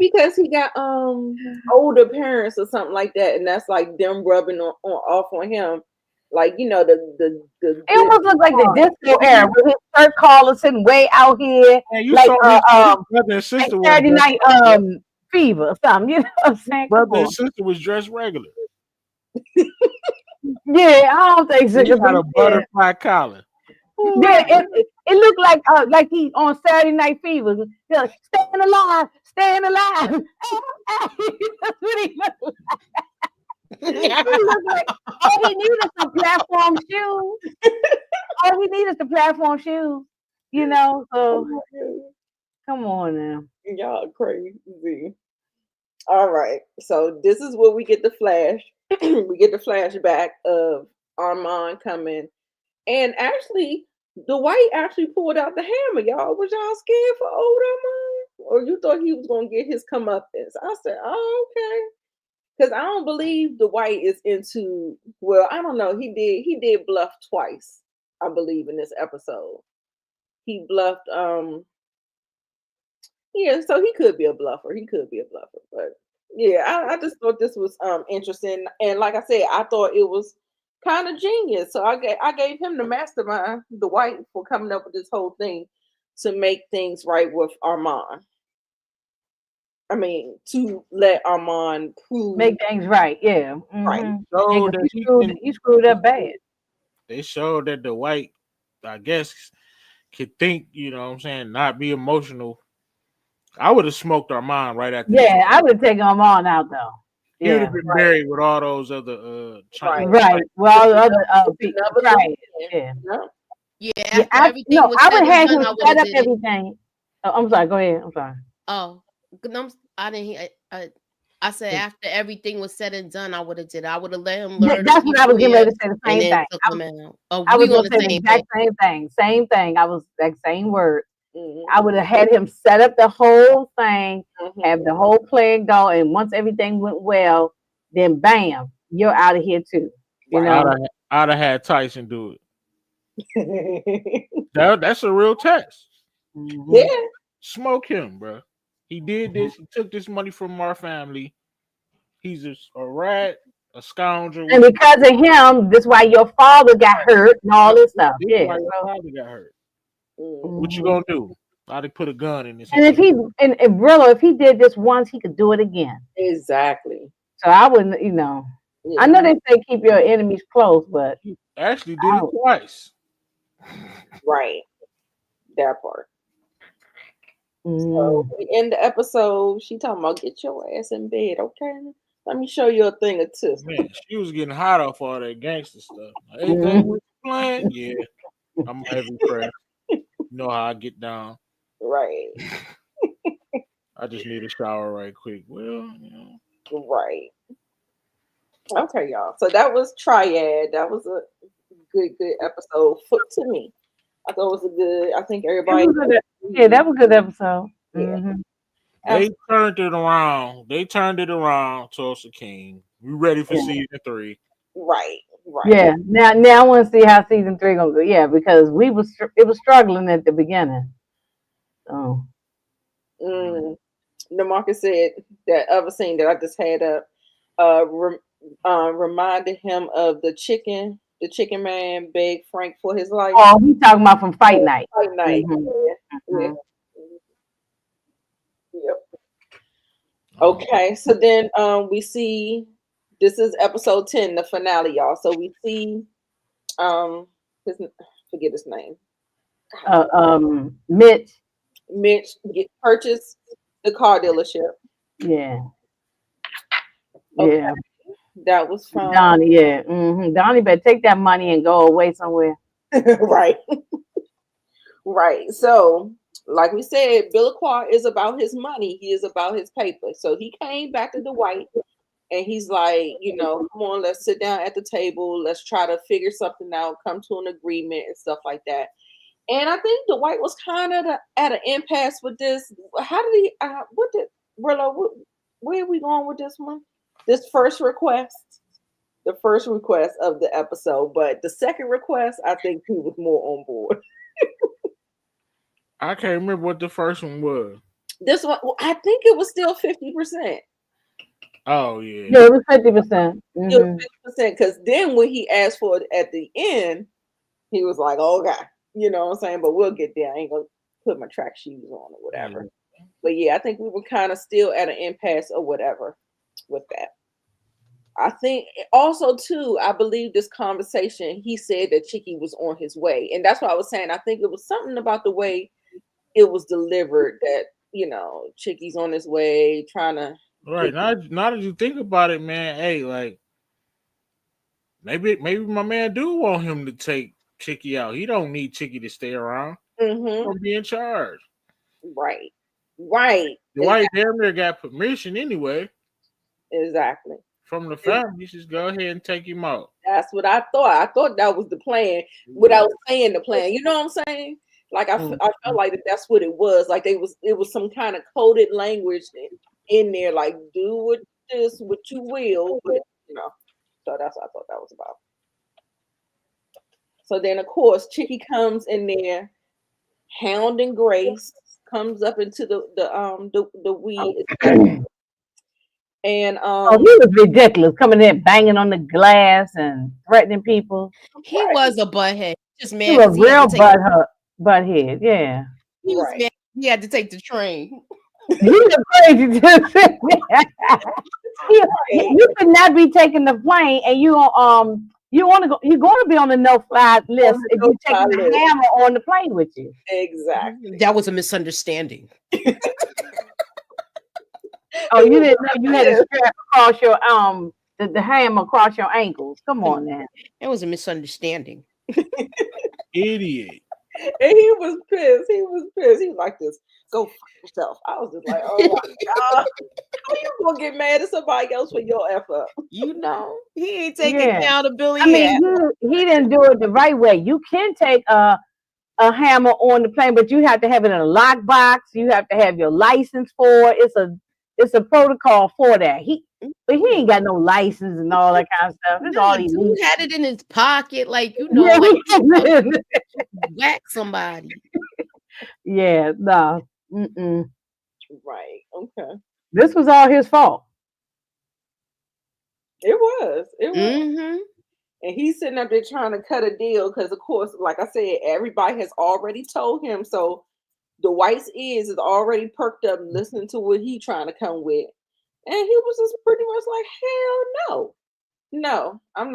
because he got older parents or something like that, and that's like them rubbing off on him. Like, the it almost looks like the disco era with his shirt collar sitting way out here, like brother and sister like Saturday Night Fever or something. You know what I'm saying? Brother and sister was dressed regular. Yeah, I don't think so. He got a butterfly collar. Yeah, it looked like he on Saturday Night Fever. Like, staying alive. That's what he looked like. He looked like all he needed some platform shoes. all he needs is the platform shoes. You know, so come on now. Y'all crazy. All right. So this is where we get the flash. We get the flashback of Armand coming. And actually, Dwight actually pulled out the hammer, y'all. Was y'all scared for old Armand? Or you thought he was gonna get his comeuppance? I said, oh, okay. Because I don't believe Dwight is into, well, I don't know. He did bluff twice, I believe, in this episode. He bluffed, yeah, so he could be a bluffer. He could be a bluffer, but yeah, I just thought this was interesting, and like I said, I thought it was kind of genius. So I gave him the mastermind, the White, for coming up with this whole thing to make things right with Armand. I mean, to let Armand prove Make things right. Yeah. right. Mm-hmm. So Yeah, that 'cause he can, he screwed up bad. they showed that the White, I guess, could think, you know what I'm saying, not be emotional. I would have smoked Armand right after this. Yeah, I would have taken them on out though. He would Yeah. have been married with all those other Right. Right. Well, all the other people. Another Right. thing. Yeah. Yeah. Yeah, Yeah. after everything was I said would and have done, him I would set have up did it. everything. Oh, I'm sorry. Go ahead. I'm sorry. Oh, I didn't hear. I said after everything was said and done, I would have did it. I would have let him learn the That's what I was getting people ready to say. The and same then thing. took him out. Oh, I we was on gonna the say the same exact page. same thing. Same thing. I was like same word. Mhm. I would have had him set up the whole thing, Mhm. have the whole plan go, and once everything went well, then bam, you're out of here too. You Right. know. I'd have had Tyson do it. That's a real test. Mhm. Yeah. Smoke him, bro. He did this. He took this money from our family. He's a rat, a scoundrel. And because of him, that's why your father got hurt and all this stuff. This is Yeah. why your So, father got hurt. Mhm. What you mhm. gonna do? I'd have put a gun in his And hand. if Brillo, if he did this once, he could do it again. Exactly. So I wouldn't, you know. I Yeah. know they say keep your enemies close, but He actually did it twice. Right. That part. So mm, we end the episode. She talking about get your ass in bed, okay? Let me show you a thing or two. Man, she was getting hot off all that gangster stuff. Everything mhm. was playing. Yeah, I'm heavy pressed. You know how I get down. Right. I just need a shower right quick. Well, you know. Right. Okay, y'all. So that was Triad. That was a good episode to me. I thought it was a good. I think everybody. Yeah, that was a good episode. Yeah. Mhm. They turned it around. They turned it around, Tulsa King. We ready for Yeah. season 3. Right. Right. Yeah. Now I want to see how season 3 gonna go. Yeah, because it was struggling at the beginning. So Mm. Demarcus said that other scene that I just had up reminded him of the chicken man begged Frank for his life. oh, he's talking about from Fight Night. Fight night. Mhm. Yeah. Yep. Okay, so then we see this is episode 10, the finale, y'all. So we see forget his name. Mitch. Get purchase the car dealership. Yeah. Okay. Yeah. That was fun. Donnie, yeah. Donnie better take that money and go away somewhere. Right. Right. So, like we said, Billiquat is about his money. He is about his paper. So he came back to Dwight and he's like, come on, let's sit down at the table. Let's try to figure something out, come to an agreement and stuff like that. And I think Dwight was kind of at an impasse with this. How did he, Brillo, where are we going with this one? This first request, the first request of the episode. But the second request, I think he was more on board. I can't remember what the first one was. This one, I think it was still 50%. Oh, yeah. Yeah, it was 50%. It was 50%. Because then when he asked for it at the end, he was like, oh, God. You know what I'm saying? But we'll get there. I ain't going to put my track shoes on or whatever. But yeah, I think we were kind of still at an impasse or whatever with that. I think also, too, I believe this conversation, he said that Chicky was on his way. And that's what I was saying. I think it was something about the way it was delivered that, Chicky's on his way, trying to. Right. Now that you think about it, man, hey, like, maybe my man do want him to take Chicky out. He don't need Chicky to stay around. Mm-hmm. He's gonna be in charge. Right. Dwight damn near got permission anyway Exactly. from the family. Just go ahead and take him out. That's what I thought. I thought that was the plan without saying the plan. You know what I'm saying? Like I felt like that's what it was. Like it was some kind of coded language in there. Like do what you will, but you know. So that's what I thought that was about. So then, of course, Chicky comes in there, hounding Grace, comes up into the weed, and he was ridiculous, coming in banging on the glass and threatening people. He was a butthead. Just mad. He was real butthead. Yeah, he was mad. He had to take the train. He was crazy too. You could not be taking the plane, and you're going to be on the no-fly list if you take the hammer on the plane with you. Exactly. That was a misunderstanding. Oh, you didn't know you had to strap across your the hammer across your ankles. Come on now. It was a misunderstanding. Idiot. And he was pissed. He was like this. Go fuck yourself. I was just like, oh my God. How you gonna get mad at somebody else for your F up? You know, he ain't taking accountability. I mean, he didn't do it the right way. You can take a hammer on the plane, but you have to have it in a lockbox. You have to have your license for it. It's a protocol for that. But he ain't got no license and all that kind of stuff. It's all he had it in his pocket, like whack somebody. Yeah, no. Mm-mm. Right. Okay. This was all his fault. It was. Mm-hmm. And he's sitting up there trying to cut a deal because, of course, like I said, everybody has already told him. So the White's ears is already perked up listening to what he trying to come with. And he was just pretty much like, hell no, I'm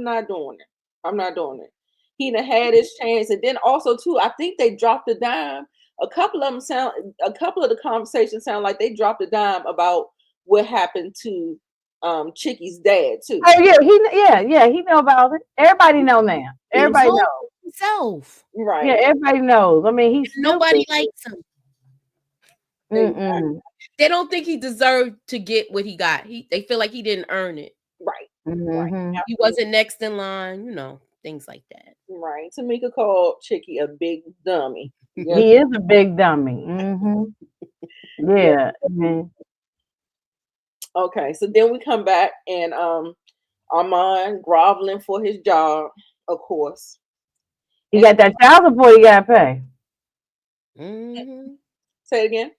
not doing it. I'm not doing it. He done had his chance. And then also too, I think they dropped a dime. A couple of the conversations sound like they dropped a dime about what happened to Chicky's dad too. Oh yeah, he know about it. Everybody know now. Everybody knows himself. Right. Yeah, everybody knows. I mean, nobody likes him. Mm-mm. They don't think he deserved to get what he got. They feel like he didn't earn it. Right. Mm-hmm. He wasn't next in line, things like that. Right. Tamika called Chicky a big dummy. Yes. He is a big dummy. Mm-hmm. Yeah. Mm-hmm. Okay, so then we come back and Armand groveling for his job, of course. He got that child support he got to pay. Mm-hmm. Say it again.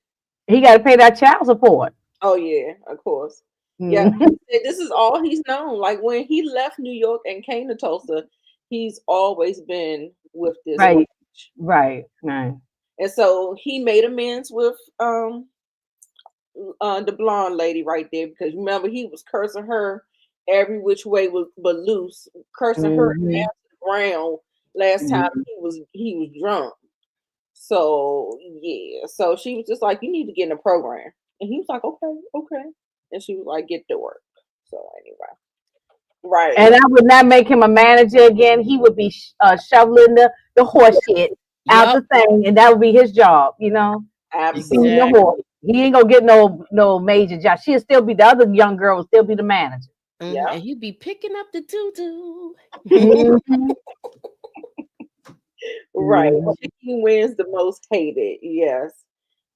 He got to pay that child support. Oh yeah, of course. Mm-hmm. Yeah, this is all he's known. Like when he left New York and came to Tulsa, he's always been with this. Right. And so he made amends with the blonde lady right there, because remember he was cursing her every which way but loose, cursing her down to the ground last time he was drunk. So yeah, so she was just like, you need to get in a program, and he was like, okay, and she was like, get to work. So anyway, right. And I would not make him a manager again. He would be shoveling the horse shit out the thing, and that would be his job. Absolutely. He ain't gonna get no major job. She'll still be, the other young girl will still be the manager. Yeah, and he'd be picking up the tutu. Right. He wins the most hated. Yes.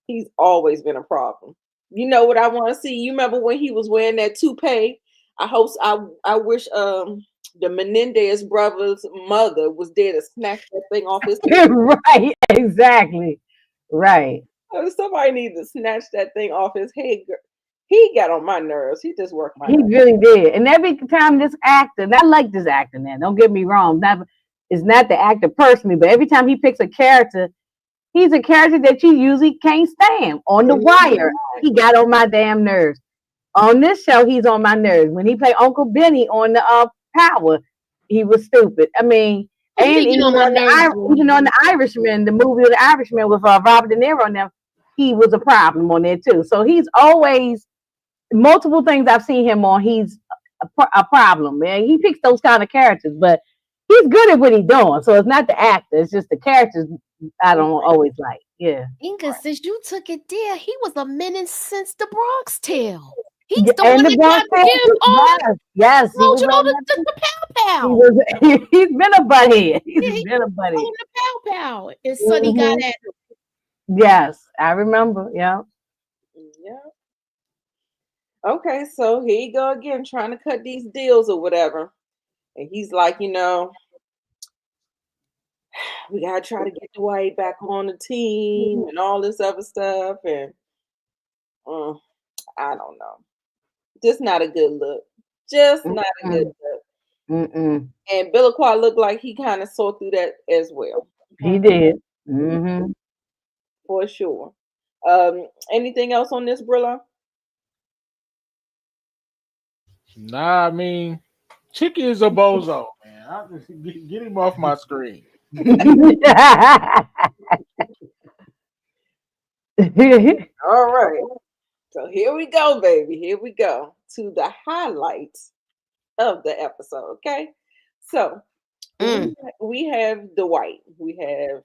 He's always been a problem. You know what I want to see? You remember when he was wearing that toupee? I wish the Menendez brothers' mother was there to snatch that thing off his head. Right, exactly. Right. Somebody needs to snatch that thing off his head. He got on my nerves. He just worked my nerves. He really did. And every time this actor, and I like this actor now, don't get me wrong, it's not the actor personally, but every time he picks a character, he's a character that you usually can't stand. On The Wire, he got on my damn nerves. On this show, he's on my nerves. When he played Uncle Benny on the Power, he was stupid. I mean, and even on the Irishman, the movie of The Irishman with Robert De Niro and them, he was a problem on there too. So he's always, multiple things I've seen him on, he's a problem, man. He picks those kind of characters, but he's good at what he's doing. So it's not the actor, it's just the characters I don't always like. Yeah. Inga, since you took it there, he was a menace since the Bronx Tale. He's Yeah, the and one the that Bronx got to give yes, he was Roach all on the, that the, too. the pow He pow. was he's been a butthead. He's Yeah, he been a butthead. told him the pow pow. And Sonny got Mhm. at Yes, I remember. Yeah. Yeah. Okay, so here you go again, trying to cut these deals or whatever. And he's like, we gotta try to get Dwight back on the team and all this other stuff. And I don't know. Just not a good look. Just not a good Mm-mm. look. Mm-mm. And Billiqua looked like he kind of saw through that as well. He did. Mm-hmm. For sure. Anything else on this, Brilla? Nah, I mean, Chicky is a bozo, man. I just get him off my screen. All right. So here we go, baby. Here we go to the highlights of the episode. Okay. So we have Dwight. We have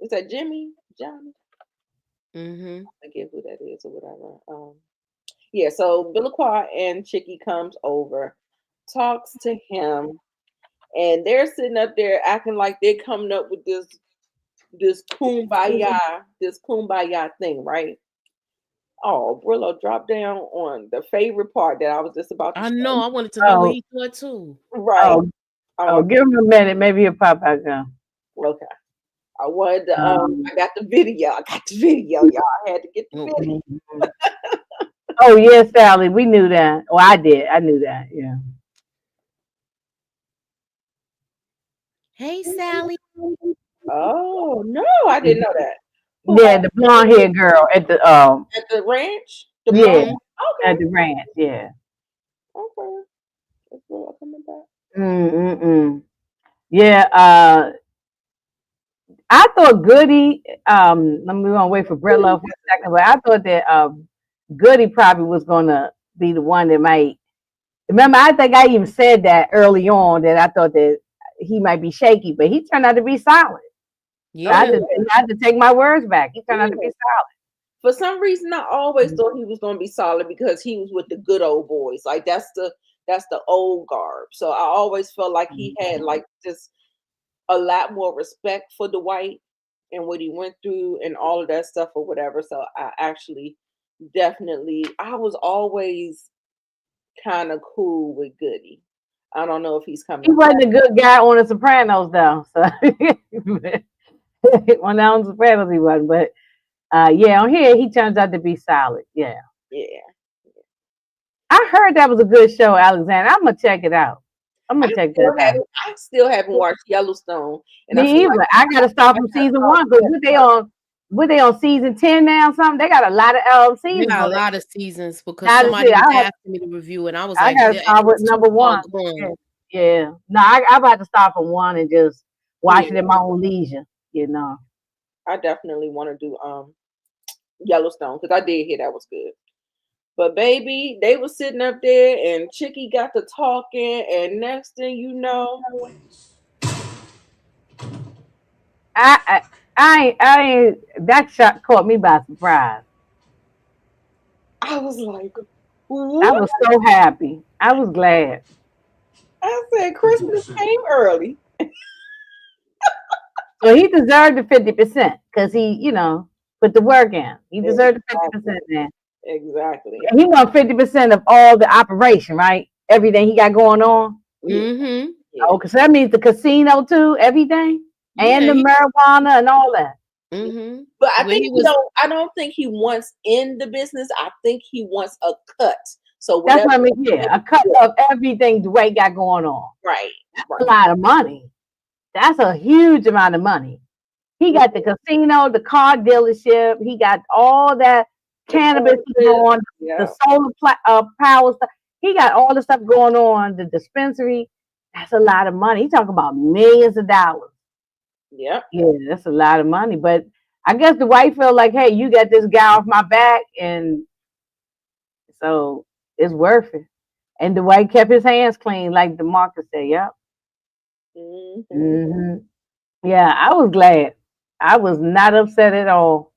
is that Jimmy? Johnny? Mm-hmm. I forget who that is or whatever. Yeah, so Billiqua and Chicky comes over, talks to him, and they're sitting up there acting like they're coming up with this kumbaya thing, right? Oh, Brillo dropped down on the favorite part that I was just about to I show know. you. I wanted to know what Oh, he thought too. Right. give him a minute. Maybe he'll pop back on. Okay. I wanted to I got the video. Y'all. I had to get the video. Mhm. Oh yes, Sally. We knew that. Well, I did. I knew that. Yeah. Hey, Sally. Oh no, I didn't know that. Yeah, the blonde haired girl at the At the ranch? The yeah, blonde? at Okay. the ranch. Yeah. Okay. That's what coming back. Mm-mm. Yeah. I thought Goody. Let me gonna wait for Brett Love for a second, but I thought that Goody probably was gonna be the one that might. Remember, I think I even said that early on that I thought that he might be shaky, but he turned out to be solid. So Yeah. I had to take my words back. He turned out to be solid. For some reason, I always thought he was going to be solid because he was with the good old boys. Like that's the old guard. So I always felt like he had like just a lot more respect for Dwight and what he went through and all of that stuff or whatever. So I actually definitely I was always kind of cool with Goody. I don't know if he's coming He wasn't a good guy on The Sopranos, though. So on The Sopranos, he wasn't. But yeah, on here he turns out to be solid. Yeah, Yeah. I heard that was a good show, Alexander. I'm gonna check it out. I'm gonna check that out. I still haven't watched Yellowstone, and I Me feel either. like I gotta start from season 1 because what they on season 10 now? Something they got a lot of We seasons. got On a it. lot of seasons because Gotta somebody see. was asking me to review, and I was I like, gotta start with it's too number far 1. gone. Yeah. No, I'm about to start from 1 and just watch Yeah. it at my own leisure. You know. I definitely want to do Yellowstone because I did hear that was good. But baby, they were sitting up there and Chicky got to talking, and next thing you know, I ain't that shot caught me by surprise. I was like, I what? was so happy. I was glad. I said Christmas came early. So he deserved the 50% because he, put the work in. He deserved the 50% man. Exactly. And he want 50% of all the operation, right? Everything he got going on. Mm-hmm. Yeah. Oh, because that means the casino too, everything, and the marijuana and all that. Mm-hmm. But I think I don't think he wants in the business. I think he wants a cut. So that's what I mean. Yeah, a cut of everything Dwight got going on. Right. That's a lot of money. That's a huge amount of money. He got the casino, the car dealership. He got all that cannabis going, the solar power stuff. He got all the stuff going on. The dispensary. That's a lot of money. He talking about millions of dollars. Yeah. Yeah, that's a lot of money. But I guess the wife felt like, hey, you got this guy off my back, and so it's worth it. And Dwight kept his hands clean, like the market said. Yep. Mm-hmm. Yeah, I was glad. I was not upset at all.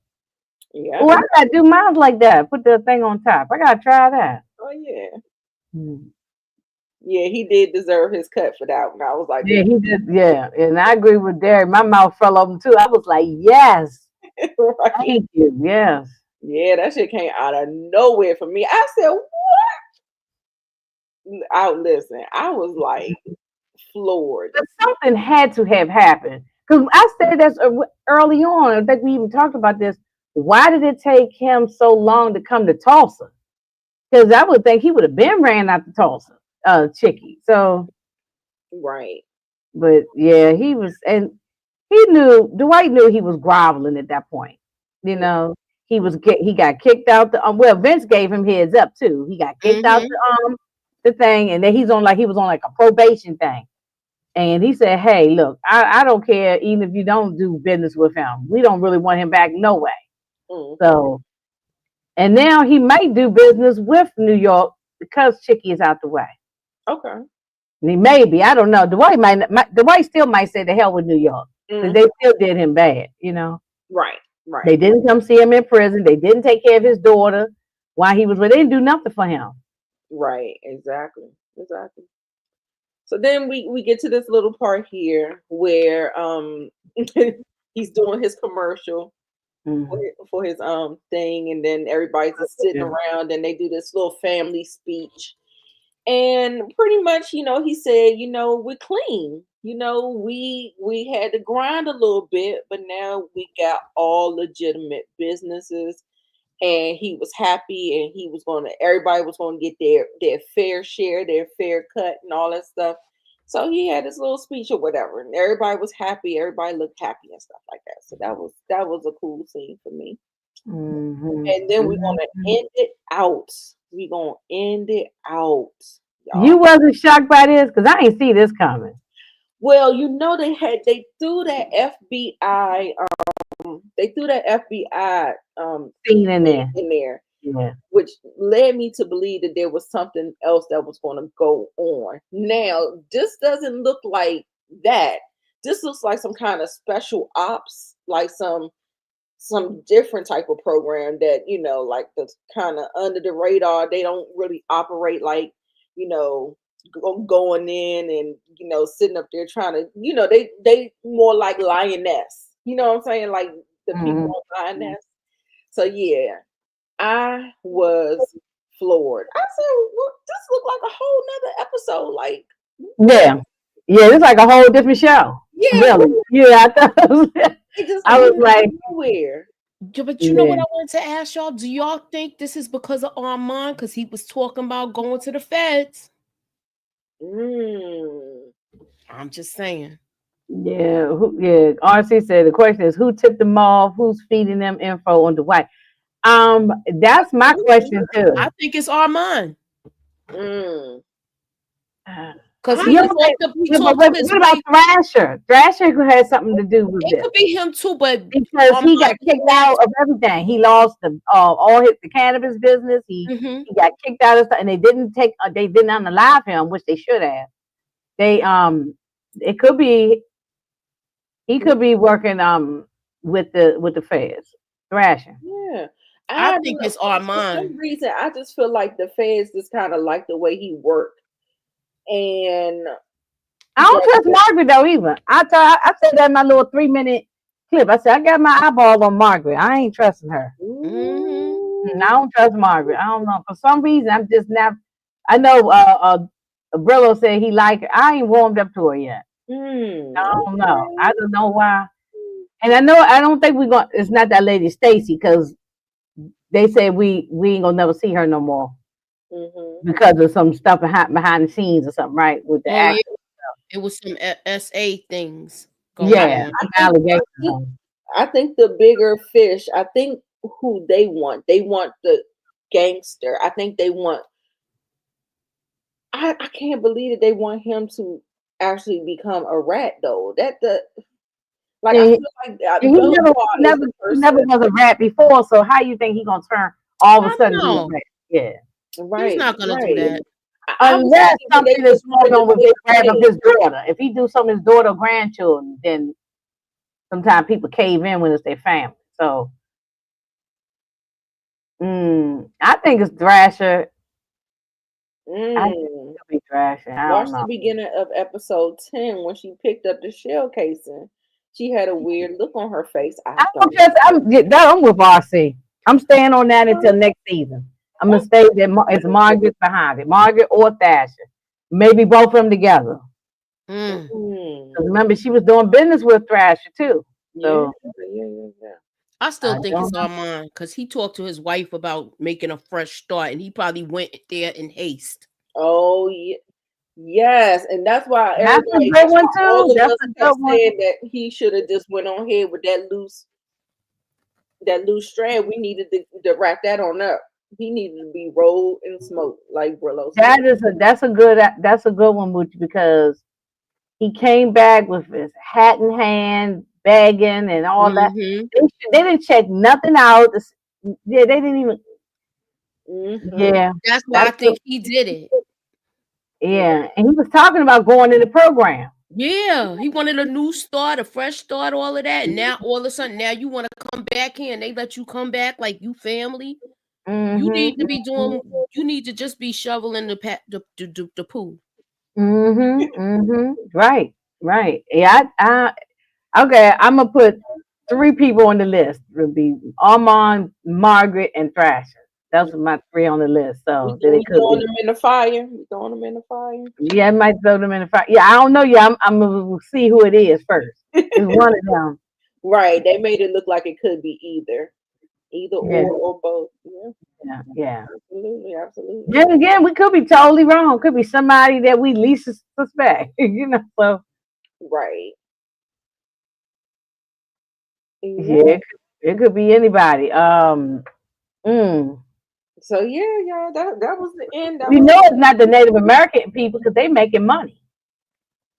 Yeah. Oh, I gotta do mine like that. Put the thing on top. I gotta try that. Oh yeah. Mm. Yeah, he did deserve his cut for that one. I was like, Yeah, he did. Yeah, and I agree with Derek. My mouth fell open too. I was like, yes, right. thank you. Yes. Yeah, that shit came out of nowhere for me. I said, what? Out listen. I was like floored. But something had to have happened. Because I said this early on. I think we even talked about this. Why did it take him so long to come to Tulsa? Because I would think he would have been ran out to Tulsa, Chicky. So, Right. but yeah, he was, and he knew, Dwight knew he was groveling at that point. You know, he got kicked out well, Vince gave him heads up too. He got kicked out the thing, and then he was on like a probation thing. And he said, hey, look, I don't care even if you don't do business with him. We don't really want him back no way. So, and now he might do business with New York because Chicky is out the way. Okay. And he may be, I don't know. Dwight still might say the hell with New York because they still did him bad, you know. Right. Right. They didn't come see him in prison. They didn't take care of his daughter while he was, but they didn't do nothing for him. Right. Exactly. So then we get to this little part here where he's doing his commercial for his thing, and then everybody's just sitting around and they do this little family speech. And pretty much, he said, we're clean. We had to grind a little bit, but now we got all legitimate businesses. And he was happy, and everybody was going to get their fair share, their fair cut, and all that stuff. So he had his little speech or whatever, and everybody was happy. Everybody looked happy and stuff like that. So that was a cool scene for me. And then we're gonna end it out. We're gonna end it out. Y'all. You wasn't shocked by this because I ain't see this coming. Well, they threw that FBI. They threw that FBI scene in there. Yeah. Which led me to believe that there was something else that was going to go on. Now, this doesn't look like that. This looks like some kind of special ops, like some different type of program that, like that's kind of under the radar. They don't really operate like, going in and, sitting up there trying to, they more like lioness. You know what I'm saying? Like the people on lioness. So yeah. I was floored. I said, well, this looked like a whole nother episode. Like, it's like a whole different show. Yeah, really. Yeah, I was like, nowhere. Yeah, but you know what I wanted to ask y'all? Do y'all think this is because of Armand? Because he was talking about going to the feds. I'm just saying. Yeah, RC said the question is who tipped them off? Who's feeding them info on Dwight? That's my question too. I think it's Armand. Because what about Thrasher? Thrasher has something to do with it. It could be him too, but because he got kicked out of everything. He lost all the cannabis business. He got kicked out of stuff, and they didn't unalive him, which they should have. It could be he could be working with the feds. Thrasher. Yeah. I think it's Armand. For some reason, I just feel like the feds just kind of like the way he worked. And I don't trust Margaret though either. I said that in my little 3-minute clip. I said I got my eyeball on Margaret. I ain't trusting her. I don't trust Margaret. I don't know. For some reason, I'm just not. I know Brillo said he liked her. I ain't warmed up to her yet. I don't know. I don't know why. And I don't think we're going. It's not that lady Stacy because they said we ain't gonna never see her no more because of some stuff behind the scenes or something, right? With the actor. It was some SA things. I think the bigger fish. I think who they want the gangster. I think they want. I can't believe that they want him to actually become a rat though. I feel like he never was a rat before. So how you think he gonna turn all of a sudden? Be a rat? Yeah, right. He's not gonna do that. Unless something is going on with his grab of his daughter. If he do something with his daughter or grandchildren, then sometimes people cave in when it's their family. So I think it's Thrasher. I think Mm. it'll be Thrasher. I Watch don't the know. beginning of episode 10 when she picked up the shell casing. She had a weird look on her face. I thought, I'm with RC. I'm staying on that until next season. I'm gonna stay there. It's Margaret behind it. Margaret or Thrasher. Maybe both of them together. Mm. mm, 'Cause remember, she was doing business with Thrasher too. yeah, So yeah. I still I think don't it's know. Armand because he talked to his wife about making a fresh start, and he probably went there in haste. Oh, yeah. Yes, and that's why That's a everybody, good that's one why all too. of That's us a kept good one. saying that he should have just went on ahead with that loose strand. We needed to wrap that on up. He needed to be rolled and smoked, like Brillo said. That's a good one, Moochie, because he came back with his hat in hand, begging and all that. Mm-hmm. They didn't check nothing out. Yeah, they didn't even. Mm-hmm. Yeah, That's why I that's think he did it. yeah. And he was talking about going in the program. Yeah, he wanted a new start, a fresh start, all of that. And now all of a sudden, now you want to come back here and they let you come back like you family. You need to be doing. You need to just be shoveling the pool. Right, right. Yeah, okay. I'm gonna put 3 people on the list. It'll be Armand, Margaret, and Thrasher. Those are my 3 on the list. So that We it could throwing be. them in the fire. We throwing them in the fire. Yeah, I might throw them in the fire. Yeah, I don't know. Yeah, I'm gonna see who it is first. It's one of them. Right. They made it look like it could be either Yeah, or both. Yeah, yeah. absolutely. Then again, we could be totally wrong. Could be somebody that we least suspect. So Right. yeah, Yeah. it could be anybody. Mm. So yeah, y'all, that was the end. That You was know, it's not the Native American people because they making money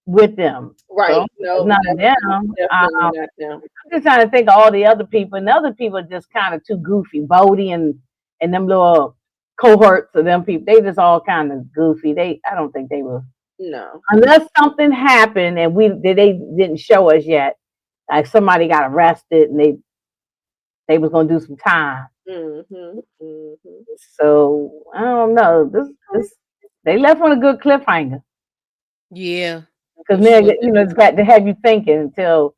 with them. So right. it's No, not them. definitely not them. I'm just trying to think of all the other people, and the other people are just kind of too goofy. Bodie and them little cohorts of them people, they just all kind of goofy. I don't think they will, No. unless something happened and they didn't show us yet. Like somebody got arrested and they was gonna do some time. Mm-hmm. Mm-hmm. So I don't know. This they left on a good cliffhanger Yeah, because they now sure it's got to have you thinking until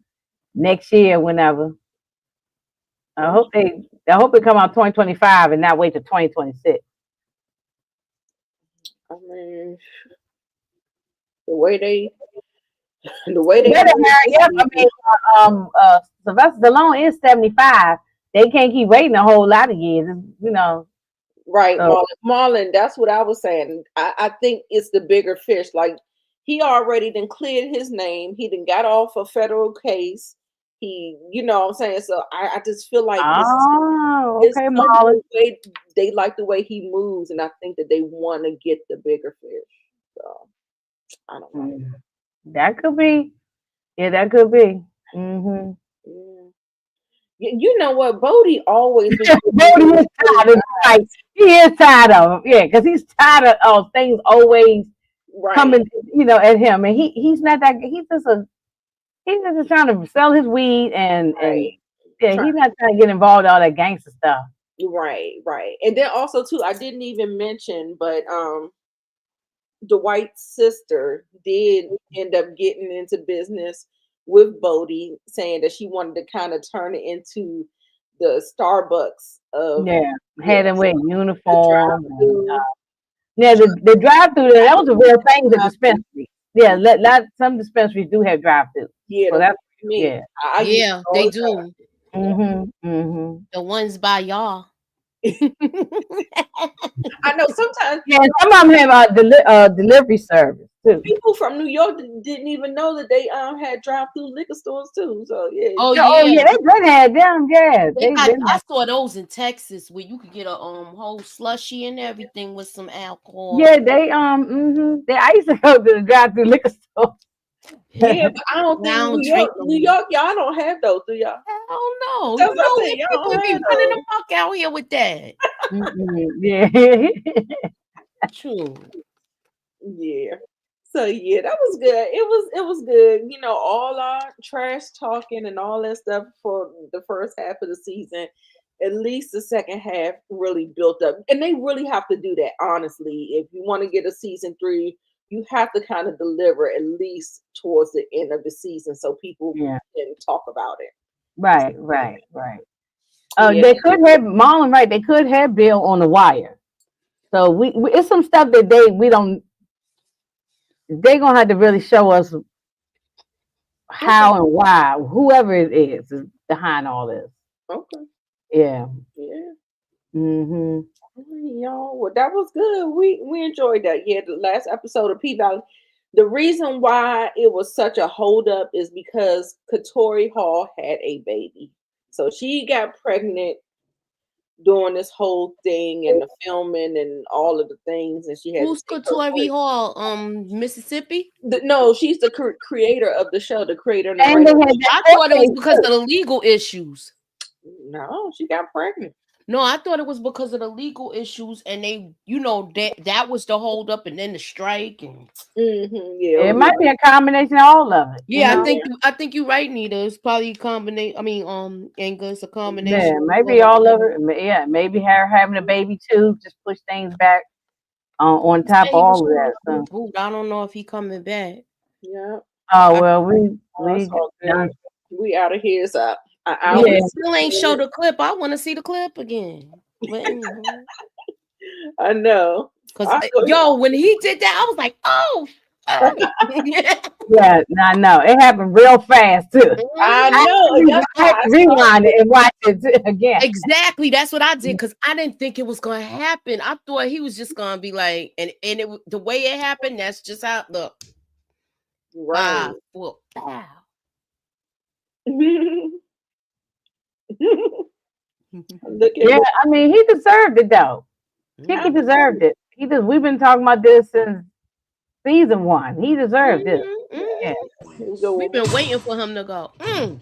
next year, whenever. I hope it come out 2025 and not wait till 2026. I mean, the way they Better hurry up. I mean, Sylvester Stallone is 75. They can't keep waiting a whole lot of years, right, So Marlon, that's what I was saying. I think it's the bigger fish. Like he already then cleared his name. He then got off a federal case. He, you know what I'm saying? So I just feel like it's okay, something Molly. the way they like the way he moves, and I think that they want to get the bigger fish. So I don't know. That could be. Yeah, that could be. Mm-hmm. Yeah. You know what? Bodie always was Bodie is tired of the fight. He is tired of him. Yeah, because he's tired of things always right. coming, at him, and he's not that. He's just trying to sell his weed and yeah, he's not trying to get involved in all that gangster stuff. Right. And then also too, I didn't even mention, but Dwight's sister did end up getting into business with Bodie, saying that she wanted to kind of turn it into the Starbucks of Had him wear uniform. Yeah, The drive-through that was a real thing. The dispensary. Yeah, some dispensaries do have drive-through. Yeah, So that's me. yeah, they do. Mm-hmm. The ones by y'all. I know sometimes. Yeah, some of them have delivery service too. People from New York didn't even know that they had drive-through liquor stores too. So yeah. Oh yeah, they did have them. Yeah, I saw those in Texas where you could get a whole slushy and everything with some alcohol. Yeah, I used to go to the drive-through liquor store. Yeah, but I don't think New York, y'all don't have those, do y'all? Hell no. That's what I said, y'all People be running amok out here with that. Yeah. True. Yeah. So yeah, that was good. It was good. You know, all our trash talking and all that stuff for the first half of the season. At least the second half really built up. And they really have to do that, honestly. If you want to get a season 3, you have to kind of deliver at least towards the end of the season so people Yeah. can talk about it. Right. Yeah. They could have Marlon, right? They could have Bill on the wire. So we it's some stuff that we don't. They're gonna have to really show us how and why whoever it is behind all this. Okay. Yeah. Yeah. Mhm. Y'all, well, that was good. We enjoyed that. Yeah, the last episode of P Valley. The reason why it was such a holdup is because Katori Hall had a baby, so she got pregnant doing this whole thing and the filming and all of the things, and she had to Who's take her Couture break. Hall? Mississippi. No, she's the creator of the show, the creator and the And they writer. had that I court thought it was case because of too. the legal issues. No, she got pregnant. No, I thought it was because of the legal issues, and they, that was the hold up, and then the strike, and Yeah, It might be a combination of all of it. You yeah, know. I think you're right, Nita. It's probably a combination. I mean, Inga, it's a Yeah, combination. maybe all of it. Yeah, maybe her having a baby too just push things back on He top said of he was all of showing that. up in the So, booth. I don't know if he coming back. yeah. oh I, well, That's we all done. good. We out of here. It's an but hour. we Yeah, still ain't show the clip. I want to see the clip again. But anyway, I know. because I know. yo, when he did that, I was like, oh. yeah. I know it happened real fast too. I Mhm. know. That's I had why I to started. rewind it and watch it again. Exactly. That's what I did because I didn't think it was gonna happen. I thought he was just gonna be like, the way it happened, that's just how look. Right. Well, pow. Look at Yeah, I mean he deserved it though. Kiki Mhm. deserved it. We've been talking about this since season 1. He deserved it. Mhm, Yeah. mhm. go. We've been waiting for him to go. It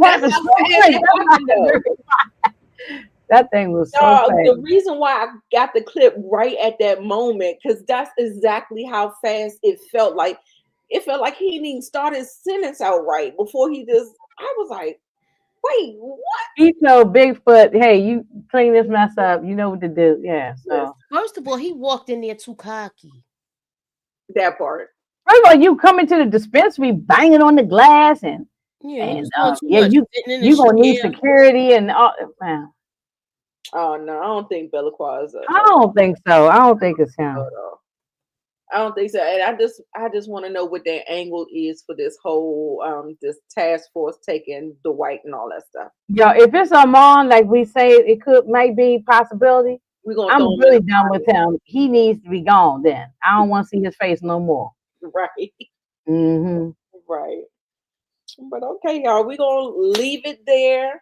That's happened how so fast quick. it happened, though. That thing was so Dog, fast. the reason why I got the clip right at that moment, because that's exactly how fast it felt like. It felt like he didn't even start his sentence out right before he just. I was like, wait, what? He told Bigfoot, "Hey, you clean this mess up. You know what to do." Yeah. Yes, So First of all, he walked in there too cocky. that part. first of all, you come into the dispensary banging on the glass Yeah, he was and doing too yeah, much. Sitting in the you gonna need chair. security and all. Man, Oh no, I don't think Belacqua is I don't think so. I don't think it's him. I don't think so. And I just want to know what their angle is for this whole this task force taking Dwight and all that stuff. Yo, if it's Armand, like we say, it might be possibility. We're gonna I'm throw him in really the done with him. He needs to be gone. Then I don't want to see his face no more. right. Hmm. Right. But okay, y'all, we're gonna leave it there.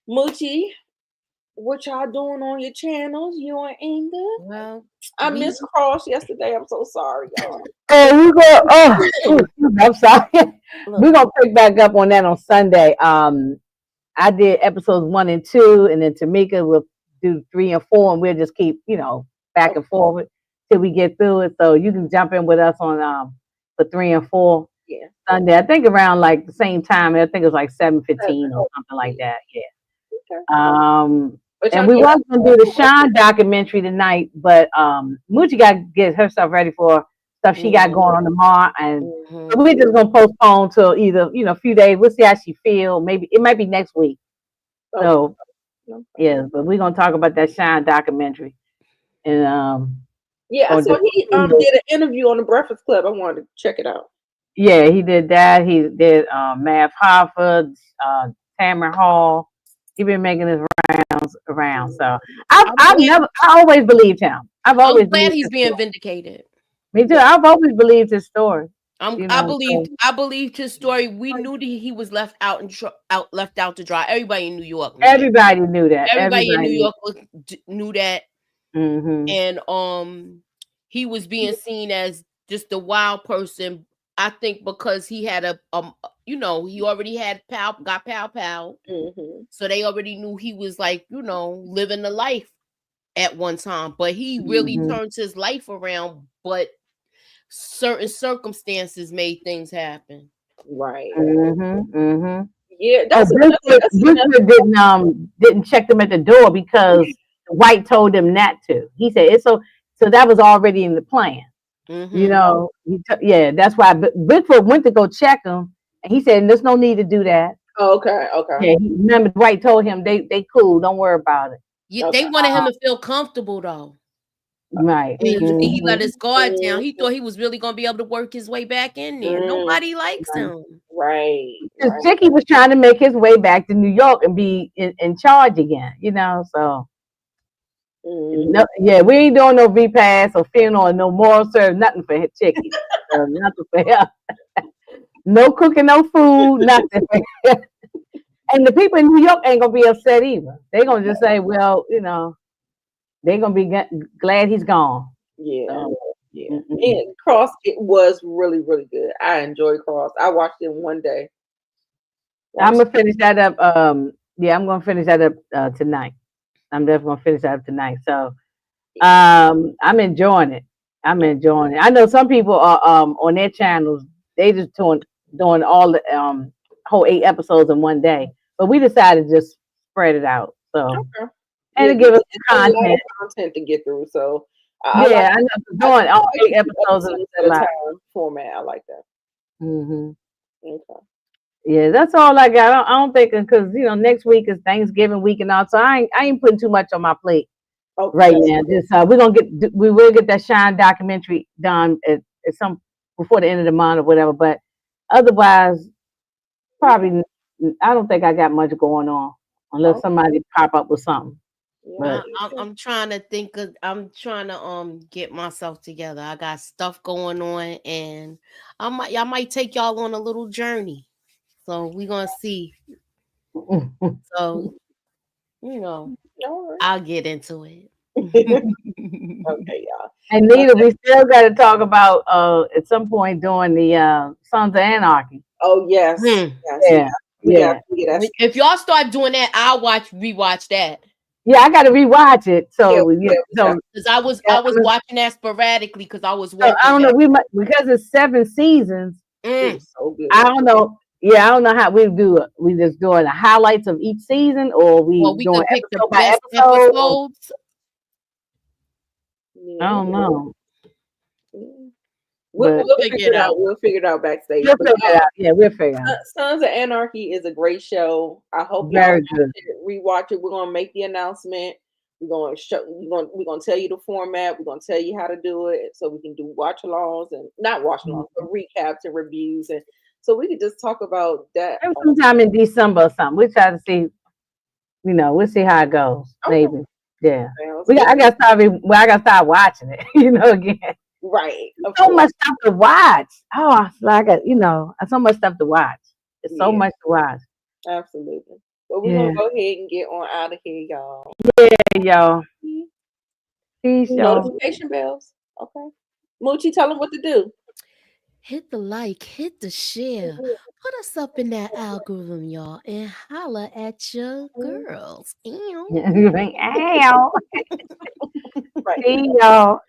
Moochie, what y'all doing on your channels? You and Inga? Well, I we missed Cross yesterday. I'm so sorry, y'all. Oh, we go. I'm sorry. look. We're gonna pick back up on that on Sunday. I did episodes 1 and 2, and then Tamika will do 3 and 4, and we'll just keep, back and forward till we get through it. So you can jump in with us on for 3 and 4 Yeah. Sunday. I think around like the same time. I think it was like 7:15 or something like that. Yeah. Okay. But And y'all we get was gonna do the Sean documentary tonight, but Moochie got to get herself ready for stuff she got going on tomorrow, and so we're just gonna postpone till either a few days. We'll see how she feel. Maybe it might be next week. So yeah, but we're gonna talk about that Shine documentary. And yeah, I saw he did an interview on the Breakfast Club. I wanted to check it out. yeah, he did that. He did Mav Hoffa, Tamara Hall. He been making his rounds around. So I always believed him. I'm glad he's being vindicated. Me too. I've always believed his story. I believed his story. We knew that he was left out to dry. Everybody in New York knew Everybody knew that. Everybody in New York knew that. Mm-hmm. And he was being seen as just a wild person. I think because he had he already had pow. Mm-hmm. So they already knew he was like, living the life at one time. But he really turned his life around. But certain circumstances made things happen. Right. Yeah, Oh, that's Bridget didn't check them at the door because White told him not to. He said it's so that was already in the plan. You know, that's why Bigfoot went to go check him, and he said there's no need to do that. okay. Yeah, remember White told him they cool, don't worry about it. They wanted him to feel comfortable though. Right. And he let his guard down. He thought he was really gonna be able to work his way back in there. Nobody likes him. Right. Chicky was trying to make his way back to New York and be in charge again, you know, so no, we ain't doing no repass or funeral or no moral serve, nothing for Chicky. Nothing for him. No cooking, no food, nothing for him. And the people in New York ain't gonna be upset either. They're gonna just say, well, you know, they're gonna be glad he's gone. Yeah. And Cross, it was really, really good. I enjoyed Cross. I watched it one day. I'm gonna finish that up. I'm gonna finish that up tonight. I'm definitely gonna finish that up tonight. So I'm enjoying it. I know some people are on their channels, they just doing all the whole 8 episodes in one day. But we decided to just spread it out. So and to give us content to get through. So I know doing all 8 episodes at a time format. I like that. Okay. Yeah, that's all I got. I don't think because next week is Thanksgiving week and all, so I ain't putting too much on my plate right now. Just we will get that Shine documentary done at some before the end of the month or whatever. But otherwise, probably I don't think I got much going on unless somebody pop up with something. But I'm trying to think of. I'm trying to get myself together. I got stuff going on, and I might take y'all on a little journey. So we're gonna see. So I'll get into it. Okay, y'all. And Nita, we still got to talk about at some point doing the Sons of Anarchy. Oh yes, yeah. If y'all start doing that, I'll rewatch that. Yeah, I got to rewatch it. So because I was watching that sporadically because I was working. I don't know. Because it's 7 seasons. So good. I don't know. Yeah, I don't know how we do it. We just doing the highlights of each season, or we doing pick episode the by best episode? episodes. I don't know. We'll figure it out. We'll figure it out backstage. We'll figure it out. Sons of Anarchy is a great show. I hope y'all rewatch it. We're gonna make the announcement. We're gonna tell you the format. We're gonna tell you how to do it, so we can do watch-alongs and not watch-alongs, but recaps and reviews, and so we can just talk about that. Sometime in December or something. We'll try to see. We'll see how it goes. Okay. Maybe. Yeah. I gotta start watching it. Again. Right. So much stuff to watch. Oh, so much stuff to watch. It's so much to watch. Absolutely. But we're gonna go ahead and get on out of here, y'all. Yeah, y'all. Peace, y'all. Notification bells. Okay. Moochie, tell them what to do. Hit the like, hit the share, put us up in that algorithm, y'all, and holla at your girls. Ow. See y'all.